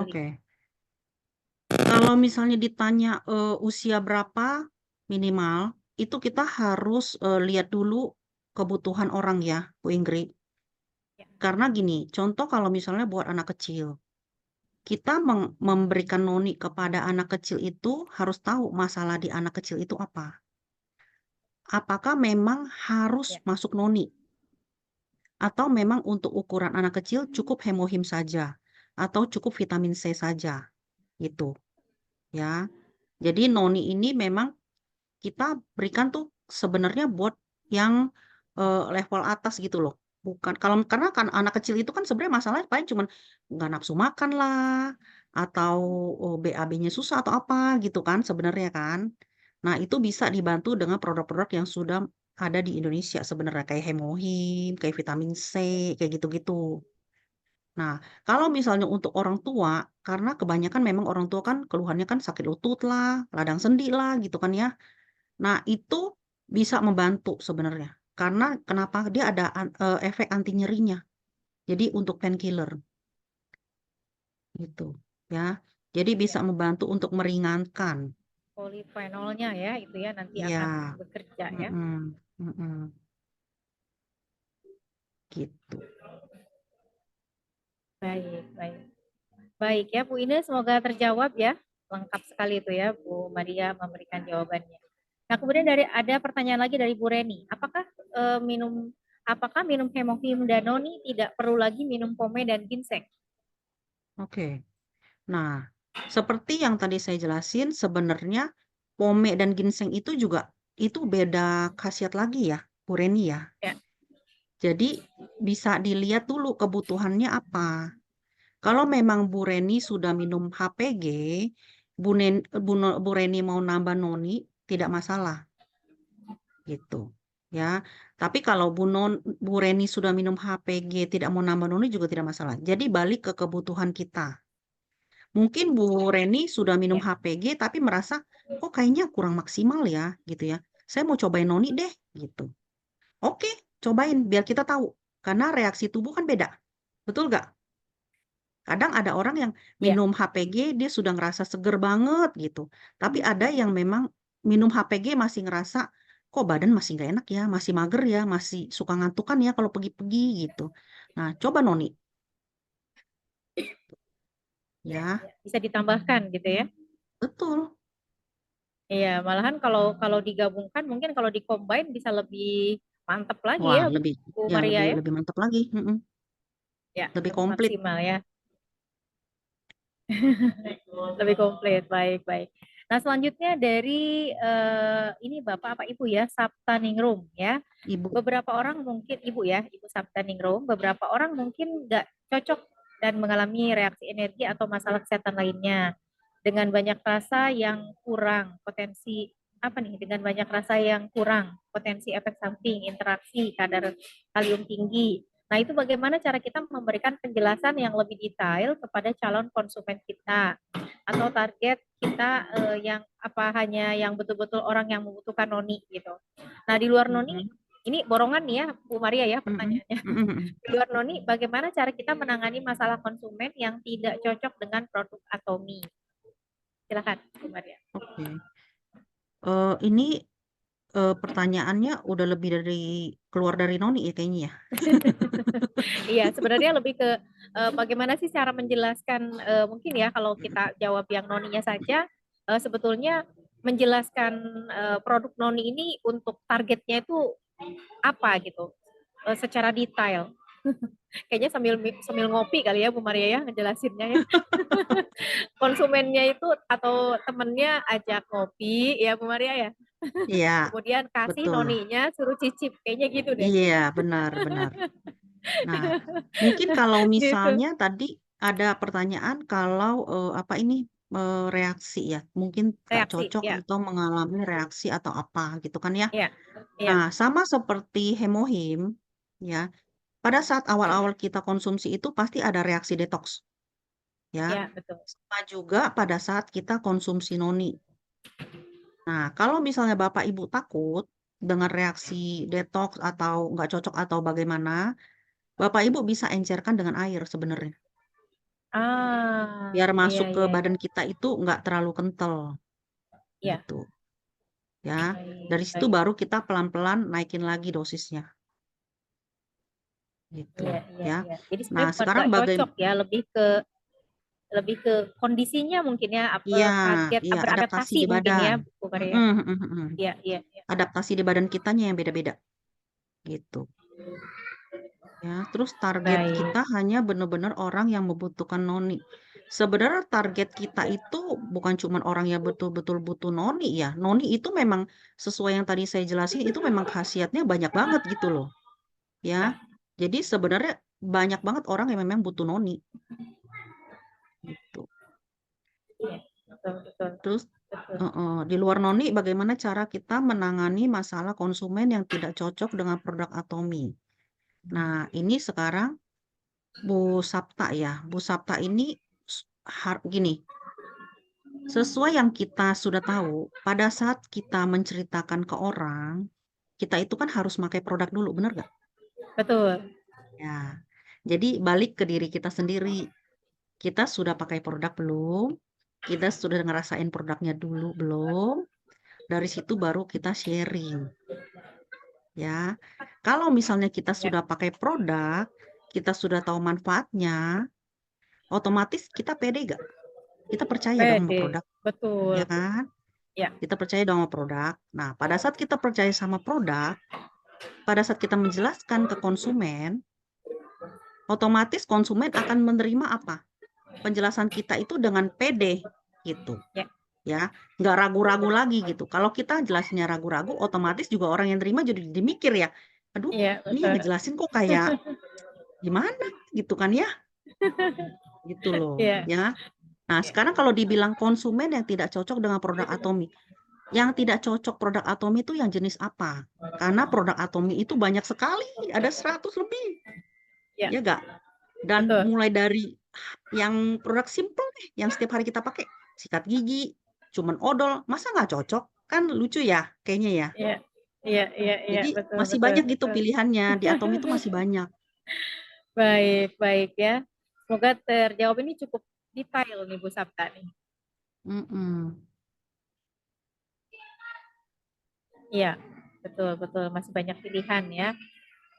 Oke. Kalau misalnya ditanya, usia berapa minimal, itu kita harus, lihat dulu kebutuhan orang ya, Bu Ingrid. Ya, Karena gini, contoh kalau misalnya buat anak kecil, kita memberikan noni kepada anak kecil itu harus tahu masalah di anak kecil itu apa. Apakah memang harus ya, masuk noni? Atau memang untuk ukuran anak kecil cukup hemohim saja? Atau cukup vitamin C saja? Gitu, ya. Jadi noni ini memang kita berikan tuh sebenarnya buat yang, level atas gitu loh. Bukan karena kan anak kecil itu kan sebenarnya masalahnya paling cuman nggak nafsu makan lah, atau, BAB-nya susah atau apa gitu kan sebenarnya kan. Nah itu bisa dibantu dengan produk-produk yang sudah ada di Indonesia sebenarnya, kayak Hemohim, kayak vitamin C, kayak gitu-gitu. Nah, kalau misalnya untuk orang tua, karena kebanyakan memang orang tua kan keluhannya kan sakit lutut lah, radang sendi lah gitu kan ya. Nah, itu bisa membantu sebenarnya. Karena kenapa? Dia ada efek anti nyerinya. Jadi untuk painkiller gitu ya. Jadi bisa ya. membantu untuk meringankan. Polifenolnya ya itu ya nanti Iya, akan bekerja ya. mhm, mhm, gitu. Baik, baik. Baik ya Bu Ine, semoga terjawab ya. Lengkap sekali itu ya Bu Maria memberikan jawabannya. Nah, kemudian ada pertanyaan lagi dari Bu Reni. Apakah minum hemohim danoni tidak perlu lagi minum pome dan ginseng? Oke. Nah, seperti yang tadi saya jelasin sebenarnya pome dan ginseng itu juga itu beda khasiat lagi ya, Bu Reni ya. Ya, Jadi bisa dilihat dulu kebutuhannya apa. Kalau memang Bu Reni sudah minum HPG, Bu Reni mau nambah noni, tidak masalah gitu. Ya, tapi kalau Bu Reni sudah minum HPG tidak mau nambah noni juga tidak masalah. Jadi balik ke kebutuhan kita. Mungkin Bu Reni sudah minum Ya. HPG tapi merasa kok kayaknya kurang maksimal ya gitu ya. Saya mau cobain noni deh gitu. Oke, cobain biar kita tahu. Karena reaksi tubuh kan beda. Betul nggak? Kadang ada orang yang Ya. minum HPG dia sudah ngerasa seger banget gitu. Tapi ada yang memang minum HPG masih ngerasa kok badan masih nggak enak ya, masih mager ya, masih suka ngantukan ya kalau pergi-pergi gitu. Nah, coba noni Ya, ya. ya. Bisa ditambahkan gitu ya. Betul. Iya, malahan kalau kalau digabungkan mungkin kalau di-combine bisa lebih mantep lagi Wah, ya, lebih Bu ya Maria lebih ya. lebih mantap lagi. Ya, Lebih lebih komplit. maksimal ya. Lebih komplit. Baik, baik. Nah, selanjutnya dari ini Bapak apa Ibu ya, Sabta Ningrum ya. Ibu. Beberapa orang mungkin Ibu ya, Ibu Sabta Ningrum, beberapa orang mungkin nggak cocok dan mengalami reaksi energi atau masalah kesehatan lainnya dengan banyak rasa yang kurang potensi apa nih dengan banyak rasa yang kurang potensi efek samping interaksi kadar kalium tinggi. Nah, itu bagaimana cara kita memberikan penjelasan yang lebih detail kepada calon konsumen kita atau target kita yang apa hanya yang betul-betul orang yang membutuhkan noni gitu. Nah, di luar noni Mm-mm. ini borongan nih ya Bu Maria ya Mm-mm. pertanyaannya. Mm-mm. Di luar noni bagaimana cara kita menangani masalah konsumen yang tidak cocok dengan produk Atomi? Silakan Bu Maria. Oke. Ini pertanyaannya udah lebih dari keluar dari noni ya kayaknya ya. Iya, sebenarnya lebih ke bagaimana sih cara menjelaskan mungkin ya kalau kita jawab yang noninya saja sebetulnya menjelaskan produk noni ini untuk targetnya itu apa gitu secara detail. Kayaknya sambil sambil ngopi kali ya Bu Maria ya ngejelasinnya ya. Konsumennya itu atau temennya ajak ngopi ya Bu Maria ya. Iya, Kemudian kasih betul. noninya suruh cicip kayaknya gitu deh. Iya, benar, benar. Nah, mungkin kalau Gitu. misalnya tadi ada pertanyaan kalau apa ini reaksi ya, mungkin nggak Reaksi cocok ya. atau mengalami reaksi atau apa gitu kan ya. Ya. Nah, Ya. sama seperti hemohim ya, pada saat awal-awal kita konsumsi itu pasti ada reaksi detox ya. Ya, betul. Sama juga pada saat kita konsumsi noni. Nah, kalau misalnya Bapak Ibu takut dengan reaksi detox atau nggak cocok atau bagaimana, Bapak Ibu bisa encerkan dengan air sebenarnya. Ah, Biar iya masuk ke iya iya. badan kita itu nggak terlalu kental Iya, gitu ya. baik Dari situ baik. baru kita pelan-pelan naikin lagi dosisnya gitu Iya iya ya. iya. Jadi Nah, sebenarnya bukan sekarang nggak cocok bagaimana? ya, lebih ke kondisinya mungkin ya, Iya, kaget, iya adaptasi beradaptasi di mungkin ya, badan. Bu Maria. Mm-mm, mm-mm, mm-mm. Iya iya iya. Adaptasi di badan kitanya yang beda-beda gitu. Ya, terus target Baik. kita hanya benar-benar orang yang membutuhkan noni. Sebenarnya target kita itu bukan cuma orang yang betul-betul butuh noni ya. Noni itu memang sesuai yang tadi saya jelasin itu memang khasiatnya banyak banget gitu loh. Ya. Ya, Jadi sebenarnya banyak banget orang yang memang butuh noni gitu. iya. Betul betul Terus betul. di luar noni bagaimana cara kita menangani masalah konsumen yang tidak cocok dengan produk Atomi. Nah, ini sekarang Bu Sapta ya. Bu Sapta ini gini, sesuai yang kita sudah tahu, pada saat kita menceritakan ke orang, kita itu kan harus pakai produk dulu, benar nggak? Betul. Ya. Jadi balik ke diri kita sendiri. Kita sudah pakai produk belum? Kita sudah ngerasain produknya dulu belum? Dari situ baru kita sharing, ya. Kalau misalnya kita Ya. sudah pakai produk, kita sudah tahu manfaatnya, otomatis kita pede gak? Kita percaya dong sama Pede. produk, Betul. ya kan? Ya. Kita percaya dong sama produk. Nah, pada saat kita percaya sama produk, pada saat kita menjelaskan ke konsumen, otomatis konsumen akan menerima apa? Penjelasan kita itu dengan pede gitu. Ya. Ya, nggak ragu-ragu lagi gitu. Kalau kita jelasnya ragu-ragu, otomatis juga orang yang terima jadi mikir ya, Aduh, Iya, ini yang betul. ngejelasin kok kayak gimana gitu kan ya? Gitu loh, Iya, ya. Nah, iya. sekarang kalau dibilang konsumen yang tidak cocok dengan produk Atomi, yang tidak cocok produk Atomi itu yang jenis apa? Karena produk Atomi itu banyak sekali, ada 100 lebih, Iya, ya nggak? Dan betul. mulai dari yang produk simple deh, yang setiap hari kita pakai, sikat gigi, cuman odol, masa nggak cocok? Kan lucu ya, kayaknya ya. Iya, iya, iya, iya, Jadi betul, masih betul, banyak gitu betul. pilihannya, di Atomi itu masih banyak. Baik, baik ya. Semoga terjawab, ini cukup detail nih Bu Sabta nih. Mhm. Iya, betul, betul. Masih banyak pilihan ya.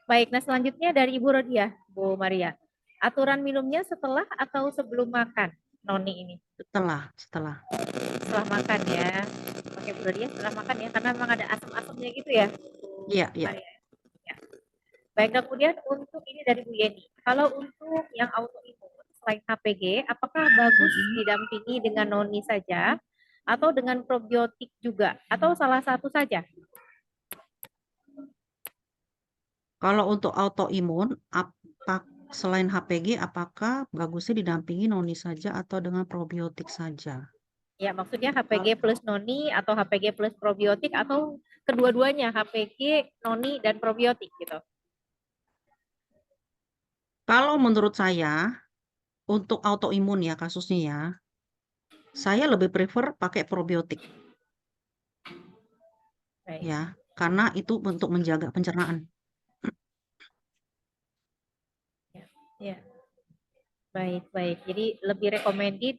Baik, nah selanjutnya dari Ibu Rodiah, Bu Maria. Aturan minumnya setelah atau sebelum makan, Noni ini? Setelah. Setelah makan ya. Oke, Bu Rodiah setelah makan ya, karena memang ada asam-asamnya gitu ya, Bu Iya, iya. Maria. Ya. Baik, nah kemudian untuk ini dari Bu Yeni. Kalau untuk yang autoimun selain HPG, apakah bagus Mhm. didampingi dengan Noni saja atau dengan probiotik juga atau salah satu saja? Kalau untuk autoimun, selain HPG, apakah bagusnya didampingi noni saja atau dengan probiotik saja? Ya, maksudnya HPG plus noni atau HPG plus probiotik atau kedua-duanya HPG, noni dan probiotik gitu. Kalau menurut saya, untuk autoimun ya kasusnya ya, saya lebih prefer pakai probiotik Baik. ya, karena itu untuk menjaga pencernaan. Ya, ya. Baik, baik. Jadi lebih recommended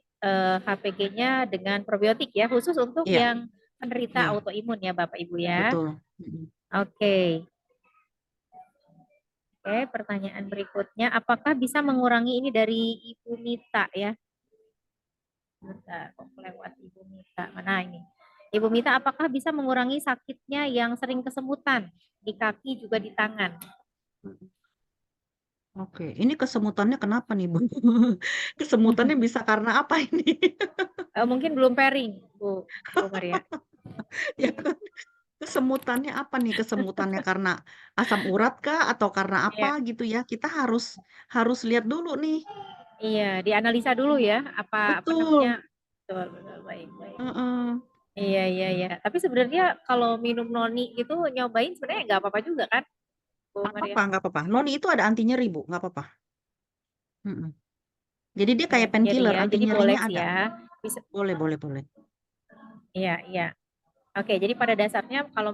HPG-nya dengan probiotik ya, khusus untuk Iya, yang penderita iya, autoimun ya Bapak Ibu ya. betul. Mhm. Oke. Oke, pertanyaan berikutnya, apakah bisa mengurangi ini dari Ibu Mita ya? Bentar, kok lewat Ibu Mita. Mana ini? Ibu Mita, apakah bisa mengurangi sakitnya yang sering kesemutan di kaki juga di tangan? Mhm. Oke, ini kesemutannya kenapa nih, Bu? Kesemutannya bisa karena apa ini? Mungkin belum pairing, Bu Maria. Ya kan? Kesemutannya apa nih? Kesemutannya karena asam urat kah atau karena apa Iya, gitu ya? Kita harus harus lihat dulu nih. iya, dianalisa dulu ya, apa namanya? Betul. Betul, betul, baik, baik. Heeh. Iya, iya, iya. Tapi sebenarnya kalau minum noni itu nyobain sebenarnya nggak apa-apa juga kan, Bu Maria? Nggak apa-apa. Noni itu ada anti nyeri, Bu, nggak apa-apa. Mhm. Jadi dia Ada kayak anti nyeri painkiller, ya, anti jadi boleh nyerinya sih ada. ya. Bisa, Boleh, boleh, boleh. iya, iya. Oke, jadi pada dasarnya kalau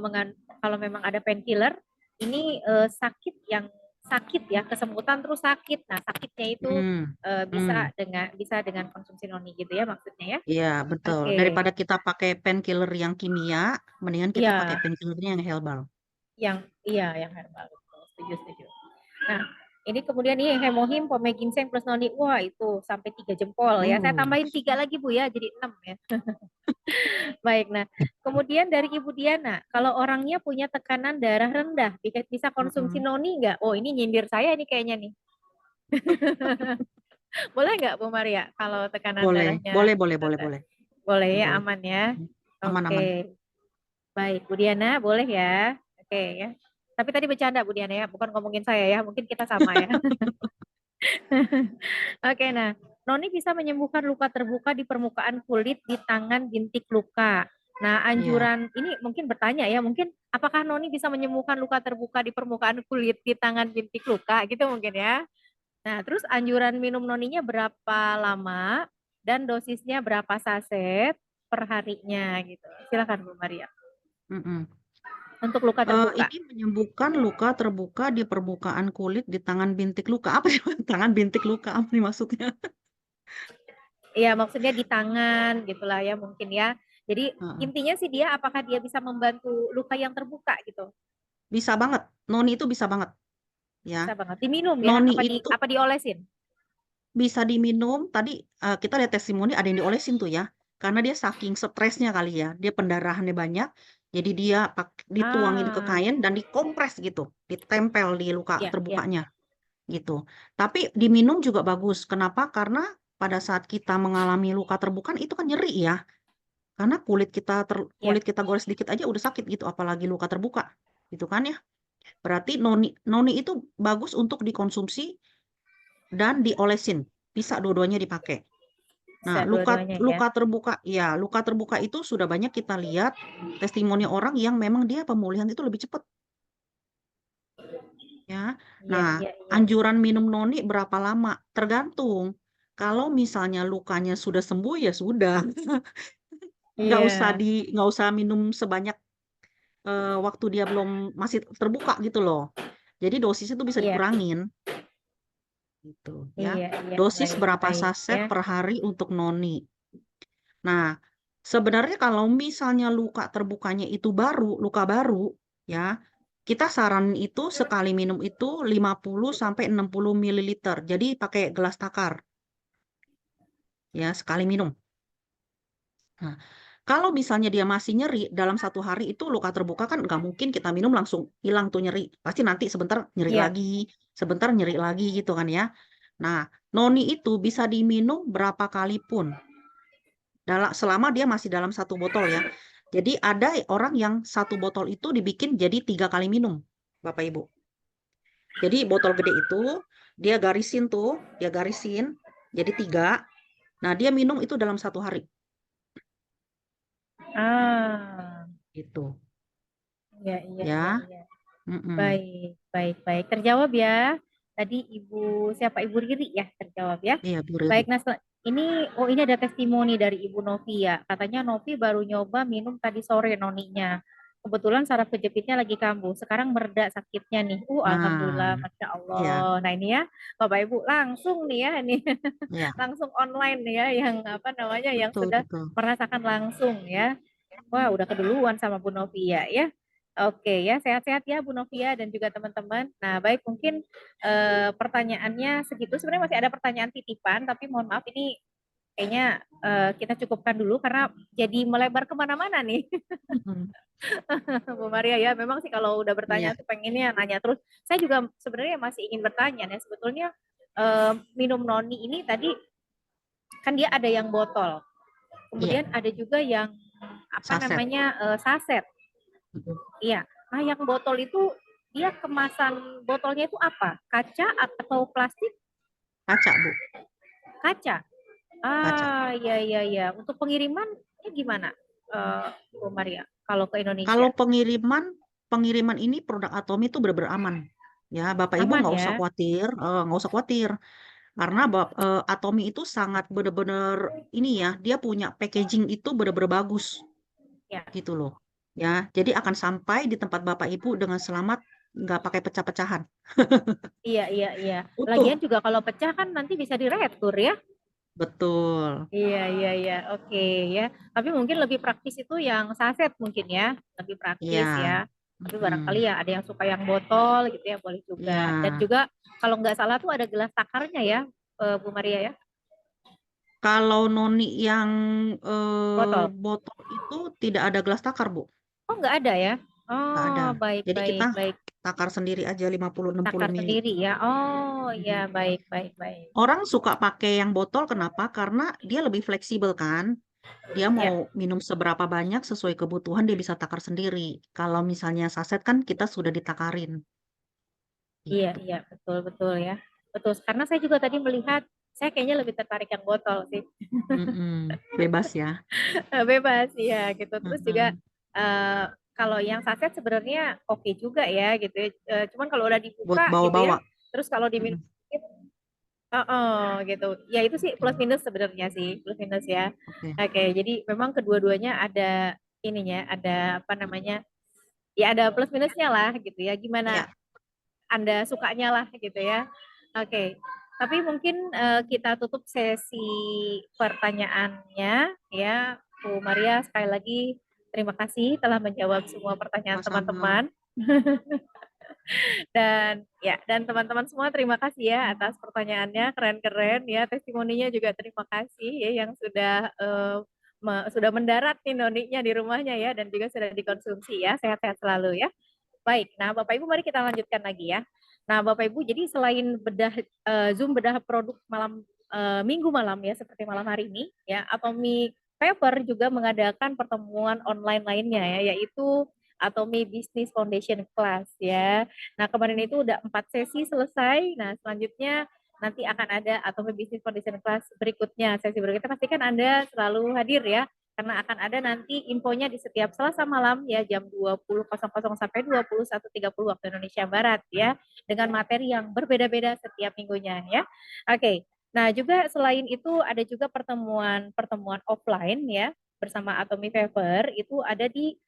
memang ada painkiller, ini sakit yang sakit ya, kesemutan terus sakit. Nah, sakitnya itu Mhm. Mmm. bisa dengan konsumsi noni gitu ya maksudnya ya. Iya, betul. Oke. Daripada kita pakai painkiller yang kimia, mendingan kita pakai Iya, painkiller-nya yang herbal. yang herbal. Betul. Setuju, setuju. Nah, ini kemudian nih hemohim, pome ginseng plus noni. Wah, itu sampai 3 jempol ya. Saya tambahin 3 lagi Bu ya, jadi 6 ya. Baik, nah kemudian dari Ibu Diana, kalau orangnya punya tekanan darah rendah, bisa konsumsi Mhm. noni nggak? Oh, ini nyindir saya ini kayaknya nih. Boleh nggak Bu Maria kalau tekanan Boleh, darahnya boleh, boleh, boleh, rendah? boleh. Boleh ya, Boleh. aman ya. Mhm. Aman, aman. Oke, baik Bu Diana, boleh ya. Oke ya. Tapi tadi bercanda Bu Diana ya, bukan ngomongin saya ya. Mungkin kita sama ya. Oke, nah, noni bisa menyembuhkan luka terbuka di permukaan kulit di tangan bintik luka. Nah, Iya. anjuran ini mungkin bertanya ya, mungkin apakah noni bisa menyembuhkan luka terbuka di permukaan kulit di tangan bintik luka gitu mungkin ya. Nah, terus anjuran minum noninya berapa lama dan dosisnya berapa saset per harinya gitu. Silakan Bu Maria. Mhm. Untuk luka terbuka. Ini menyembuhkan luka terbuka di permukaan kulit di tangan bintik luka. Apa sih tangan bintik luka, apa nih maksudnya? Iya, maksudnya di tangan gitulah ya mungkin ya. Jadi Heeh. intinya sih dia apakah dia bisa membantu luka yang terbuka gitu. Bisa banget, noni itu bisa banget, ya. Bisa banget. Diminum ya, Noni itu apa diolesin? bisa diminum, tadi, kita lihat testimoni ada yang diolesin tuh ya, karena dia saking stresnya kali ya, dia pendarahannya banyak, jadi dia dituangin ke Ah, kain dan dikompres gitu, ditempel di luka ya, ya, terbukanya, gitu. Tapi diminum juga bagus, kenapa? Karena pada saat kita mengalami luka terbuka itu kan nyeri ya, karena ya. kulit kita gores dikit aja udah sakit gitu, apalagi luka terbuka, gitu kan ya. Berarti noni itu bagus untuk dikonsumsi dan diolesin. Bisa dua-duanya dipakai. Bisa Nah, luka dua-duanya ya. luka terbuka, ya, luka terbuka itu sudah banyak kita lihat testimoni orang yang memang dia pemulihan itu lebih cepat, ya. Iya, Nah, iya, iya. anjuran minum noni berapa lama? Tergantung. Kalau misalnya lukanya sudah sembuh ya sudah, Iya, nggak usah minum sebanyak waktu dia belum masih terbuka gitu loh. Jadi dosisnya tuh bisa iya, dikurangin gitu ya. iya, iya. Dosis Baik, berapa baik saset ya. per hari untuk noni. Nah, sebenarnya kalau misalnya luka terbukanya itu luka baru, ya, kita saranin itu sekali minum itu 50 sampai 60 mililiter. Jadi pakai gelas takar, ya, sekali minum. Nah, kalau misalnya dia masih nyeri dalam 1 hari itu luka terbuka kan nggak mungkin kita minum langsung hilang tuh nyeri. Pasti nanti Iya. sebentar nyeri lagi gitu kan ya. Nah, noni itu bisa diminum berapa kali pun. Selama dia masih dalam 1 botol ya. Jadi ada orang yang 1 botol itu dibikin jadi 3 kali minum, Bapak Ibu. Jadi botol gede itu dia garisin jadi 3. Nah dia minum itu dalam 1 hari, Ah, gitu iya, iya, iya, ya. iya. Mm-mm. Baik, baik, baik. Terjawab ya. Tadi siapa Ibu Riri ya terjawab ya. Iya Bu Riri. Baik, nah ini ada testimoni dari Ibu Novi ya. Katanya Novi baru nyoba minum tadi sore noninya. Kebetulan saraf kejepitnya lagi kambuh. Sekarang mereda sakitnya nih. Nah, Alhamdulillah, Masya ya, Allah. Nah ini ya, Bapak Ibu langsung nih ya, ini ya, langsung online nih ya, yang apa namanya, yang betul sudah betul. merasakan langsung ya. Wah, udah keduluan sama Bu Novia ya. Oke ya, sehat-sehat ya Bu Novia dan juga teman-teman. Nah, baik mungkin pertanyaannya segitu. Sebenarnya masih ada pertanyaan titipan, tapi mohon maaf ini kayaknya kita cukupkan dulu karena jadi melebar kemana-mana nih. Mm-mm. Bu Maria ya, memang sih kalau udah Iya, bertanya tuh pengennya nanya terus. Saya juga sebenarnya masih ingin bertanya ya. Sebetulnya minum noni ini tadi kan dia ada yang botol, iya, kemudian ada juga yang apa saset. namanya saset. Mm-mm. Iya. Nah, yang botol itu dia kemasan botolnya itu apa? Kaca atau plastik? Kaca Bu, Kaca. kaca. Ah, iya, iya, iya. Untuk pengirimannya gimana, Bu Maria? Kalau ke Kalau Indonesia, pengiriman ini produk Atomi itu benar-benar aman. Ya, Bapak Ibu aman nggak usah ya? khawatir, nggak usah khawatir. Karena Atomi itu sangat benar-benar ini ya, dia punya packaging itu benar-benar bagus Ya. gitu loh. Ya, jadi akan sampai di tempat Bapak Ibu dengan selamat, nggak pakai pecah-pecahan. Iya, iya, iya. Lagian Utuh. juga kalau pecah kan nanti bisa diretur ya. Betul. Iya, iya, iya. Oke ya. Tapi mungkin lebih praktis itu yang saset mungkin ya. Lebih Iya. praktis ya. Tapi barangkali Mm-mm. ya ada yang suka yang botol gitu ya, boleh juga. Iya. Dan juga kalau nggak salah tuh ada gelas takarnya ya, Bu Maria ya. Kalau noni yang Botol. botol itu tidak ada gelas takar, Bu. Oh, nggak ada ya. Nggak ada. Oh, baik, Jadi kita baik, baik. takar sendiri aja 50-60 Takar mili. sendiri ya. Oh, ya, Mm. baik, baik, baik. Orang suka pakai yang botol, kenapa? Karena dia lebih fleksibel kan. Dia mau Ya, minum seberapa banyak sesuai kebutuhan dia bisa takar sendiri. Kalau misalnya saset kan kita sudah ditakarin. iya, Gitu. iya, betul, betul ya. Betul. Karena saya juga tadi melihat, saya kayaknya lebih tertarik yang botol sih. Mm-mm. Bebas ya. Bebas ya gitu. Terus juga Mm-mm. eh, kalau yang saset sebenarnya oke juga ya gitu ya. Cuman kalau udah Buat dibuka gitu ya, bawa-bawa. terus kalau diminum Mm-mm. sedikit, oh, gitu. Ya itu sih plus Oke. minus sebenarnya sih, plus minus ya. Oke. Oke, jadi memang kedua-duanya ada ininya, ada apa namanya? Ya ada plus minusnya lah gitu ya. Gimana Ya. Anda sukanya lah gitu ya. Oke. Tapi mungkin kita tutup sesi pertanyaannya ya. Bu Maria sekali lagi terima kasih telah menjawab semua pertanyaan Sama-sama. teman-teman. Dan teman-teman semua terima kasih ya atas pertanyaannya, keren-keren ya, testimoninya juga terima kasih ya yang sudah sudah mendarat nih noninya di rumahnya ya dan juga sudah dikonsumsi ya. Sehat-sehat selalu ya. Baik, nah Bapak Ibu mari kita lanjutkan lagi ya. Nah Bapak Ibu, jadi selain Zoom bedah produk malam minggu malam ya seperti malam hari ini ya, Atomi Paper juga mengadakan pertemuan online lainnya ya, yaitu Atomy Business Foundation Class ya. Nah, kemarin itu udah 4 sesi selesai. Nah, selanjutnya nanti akan ada Atomy Business Foundation Class berikutnya. Sesi berikutnya pastikan Anda selalu hadir ya. Karena akan ada nanti infonya di setiap Selasa malam ya jam 20.00 sampai 21.30 waktu Indonesia Barat ya. Dengan materi yang berbeda-beda setiap minggunya ya. Oke. Nah, juga selain itu ada juga pertemuan offline ya bersama Atomy Fever itu ada di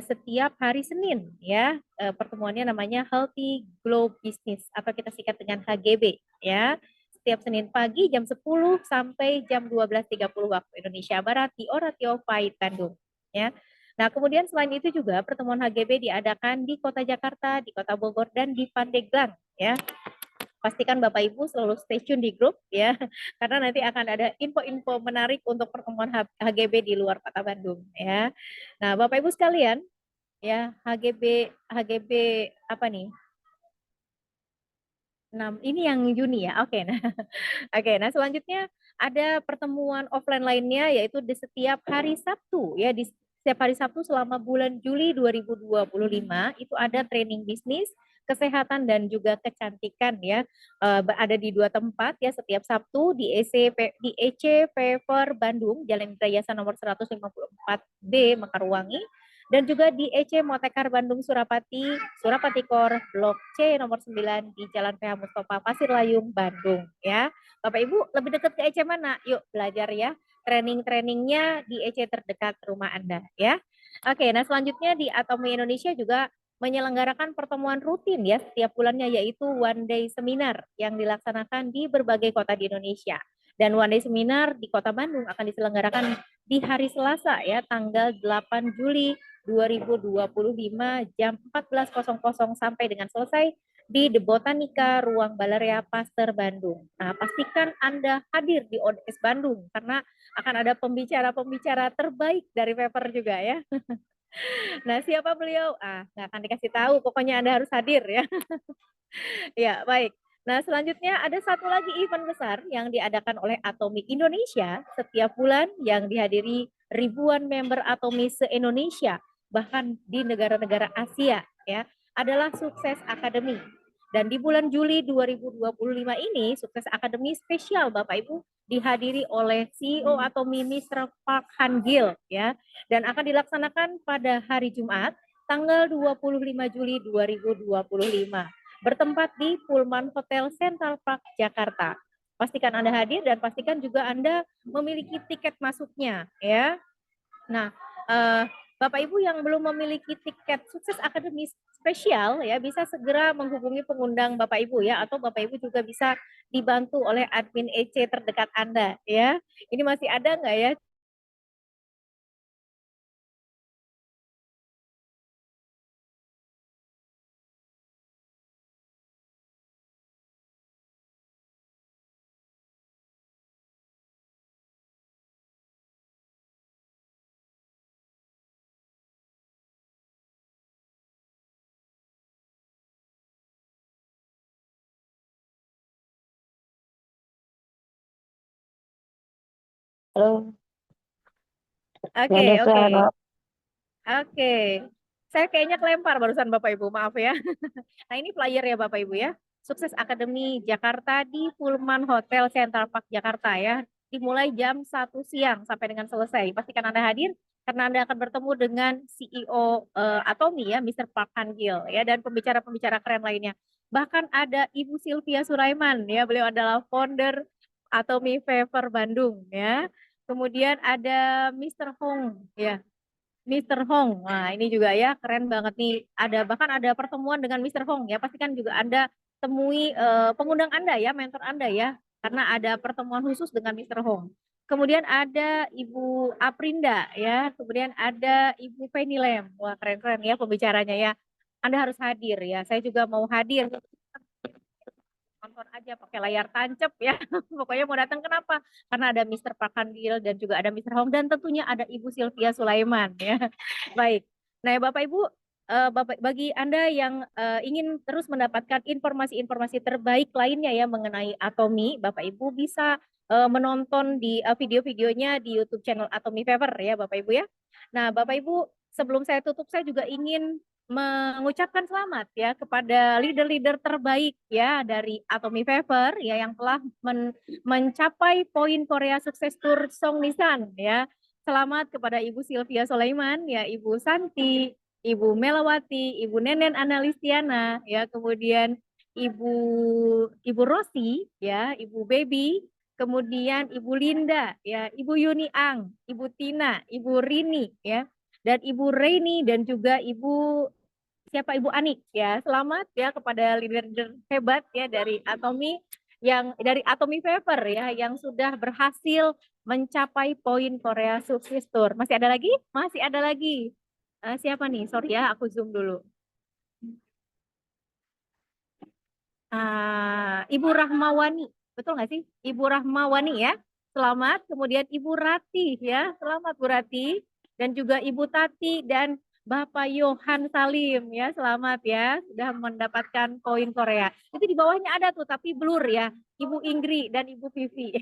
setiap hari Senin ya. Pertemuannya namanya Healthy Glow Business atau kita singkat dengan HGB ya. Setiap Senin pagi jam 10 sampai jam 12.30 waktu Indonesia Barat di Oratio Pahit Bandung ya. Nah, kemudian selain itu juga pertemuan HGB diadakan di Kota Jakarta, di Kota Bogor dan di Pandeglang ya. Pastikan Bapak Ibu selalu stay tune di grup ya, karena nanti akan ada info-info menarik untuk pertemuan HGB di luar Kota Bandung ya. Nah, Bapak Ibu sekalian, ya HGB apa nih? 6 ini yang Juni ya. Oke. Nah, oke. Nah, selanjutnya ada pertemuan offline lainnya yaitu di setiap hari Sabtu ya di setiap hari Sabtu selama bulan Juli 2025 itu ada training bisnis, kesehatan dan juga kecantikan ya. Ada di 2 tempat ya setiap Sabtu di EC Fever Bandung, Jalan Indrayasa nomor 154B Mekarwangi dan juga di EC Motekar Bandung Surapati, Surapati Kor Blok C nomor 9 di Jalan PH Mustafa Pasir Layung Bandung ya. Bapak Ibu lebih dekat ke EC mana? Yuk belajar ya. Training-trainingnya di EC terdekat rumah Anda ya. Oke, nah selanjutnya di Atomy Indonesia juga menyelenggarakan pertemuan rutin ya setiap bulannya yaitu one day seminar yang dilaksanakan di berbagai kota di Indonesia. Dan one day seminar di Kota Bandung akan diselenggarakan di hari Selasa ya tanggal 8 Juli 2025 jam 14.00 sampai dengan selesai di The Botanica Ruang Balaria Pasteur Bandung. Nah, pastikan Anda hadir di ODS Bandung karena akan ada pembicara-pembicara terbaik dari paper juga ya. Nah, siapa beliau? Nggak akan dikasih tahu, pokoknya Anda harus hadir ya. Ya, baik. Nah, selanjutnya ada satu lagi event besar yang diadakan oleh Atomy Indonesia setiap bulan yang dihadiri ribuan member Atomy se-Indonesia, bahkan di negara-negara Asia ya, adalah Sukses Academy. Dan di bulan Juli 2025 ini, Sukses Academy spesial Bapak Ibu dihadiri oleh CEO Atomy Mr. Park Han Gil ya, dan akan dilaksanakan pada hari Jumat tanggal 25 Juli 2025 bertempat di Pullman Hotel Central Park, Jakarta. Pastikan Anda hadir dan pastikan juga Anda memiliki tiket masuknya ya. Nah, Bapak Ibu yang belum memiliki tiket Sukses Academy spesial ya bisa segera menghubungi pengundang Bapak Ibu ya atau Bapak Ibu juga bisa dibantu oleh admin EC terdekat Anda ya. Ini masih ada nggak ya? Halo, Oke, ada oke. suara. Oke. Saya kayaknya kelempar barusan Bapak Ibu, maaf ya. Nah, ini flyer ya Bapak Ibu ya. Sukses Academy Jakarta di Pullman Hotel Central Park Jakarta ya. Dimulai jam 1 siang sampai dengan selesai. Pastikan Anda hadir karena Anda akan bertemu dengan CEO Atomy ya, Mr. Park Han Gil ya dan pembicara-pembicara keren lainnya. Bahkan ada Ibu Sylvia Suraiman ya, beliau adalah founder Atomy Fever Bandung ya. Kemudian ada Mr. Hong ya, Mr. Hong. Nah, ini juga ya keren banget nih. Ada bahkan ada pertemuan dengan Mr. Hong ya. Pastikan juga Anda temui pengundang Anda ya, mentor Anda ya. Karena ada pertemuan khusus dengan Mr. Hong. Kemudian ada Ibu Aprinda ya. Kemudian ada Ibu Penny Lem. Wah, keren-keren ya pembicaranya ya. Anda harus hadir ya. Saya juga mau hadir nonton aja pakai layar tancap ya. Pokoknya mau datang kenapa? Karena ada Mr. Pakandil dan juga ada Mr. Hong dan tentunya ada Ibu Sylvia Sulaiman ya. Baik. Nah, ya Bapak Ibu, bagi Anda yang ingin terus mendapatkan informasi-informasi terbaik lainnya ya mengenai Atomy, Bapak Ibu bisa menonton di video-videonya di YouTube channel Atomy Fever ya Bapak Ibu ya. Nah, Bapak Ibu sebelum saya tutup, saya juga ingin mengucapkan selamat ya kepada leader-leader terbaik ya dari Atomy Fever ya yang telah mencapai poin Korea Sukses Tour Song Nisan ya. Selamat kepada Ibu Sylvia Sulaiman ya, Ibu Santi, Ibu Melawati, Ibu Nenen Analistiana ya, kemudian Ibu Rosi ya, Ibu Baby, kemudian Ibu Linda ya, Ibu Yuni Ang, Ibu Tina, Ibu Rini ya, dan Ibu Reini dan juga Ibu Ibu Anik ya. Selamat ya kepada leader hebat ya dari Atomy Fever ya yang sudah berhasil mencapai poin Korea Sukses Tour. Masih ada lagi? Masih ada lagi. Siapa nih? Sorry ya, aku zoom dulu. Ibu Rahmawani, betul nggak sih? Ibu Rahmawani ya. Selamat. Kemudian Ibu Rati ya. Selamat Bu Rati. Dan juga Ibu Tati dan Bapak Yohan Salim ya, selamat ya, sudah mendapatkan poin Korea. Itu di bawahnya ada tuh, tapi blur ya, Ibu Ingri dan Ibu Vivi.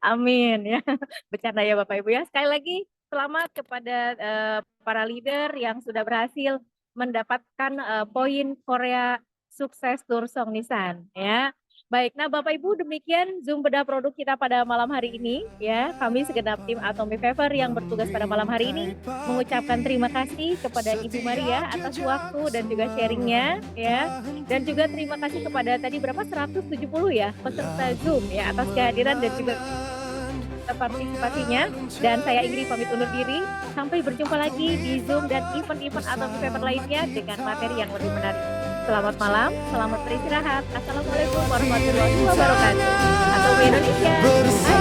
Amin ya, bercanda ya Bapak Ibu ya. Sekali lagi selamat kepada para leader yang sudah berhasil mendapatkan poin Korea Sukses Tour Song Nisan ya. Baik, nah Bapak Ibu demikian Zoom bedah produk kita pada malam hari ini ya. Kami segenap tim Atomy Fever yang bertugas pada malam hari ini mengucapkan terima kasih kepada Ibu Maria atas waktu dan juga sharingnya ya. Dan juga terima kasih kepada tadi berapa 170 ya peserta Zoom ya atas kehadiran dan juga partisipasinya. Dan saya Ingrid pamit undur diri. Sampai berjumpa lagi di Zoom dan event-event Atomy Fever lainnya dengan materi yang lebih menarik. Selamat malam, selamat beristirahat. Assalamualaikum warahmatullahi wabarakatuh. Atomy Indonesia. Ayo, bisa.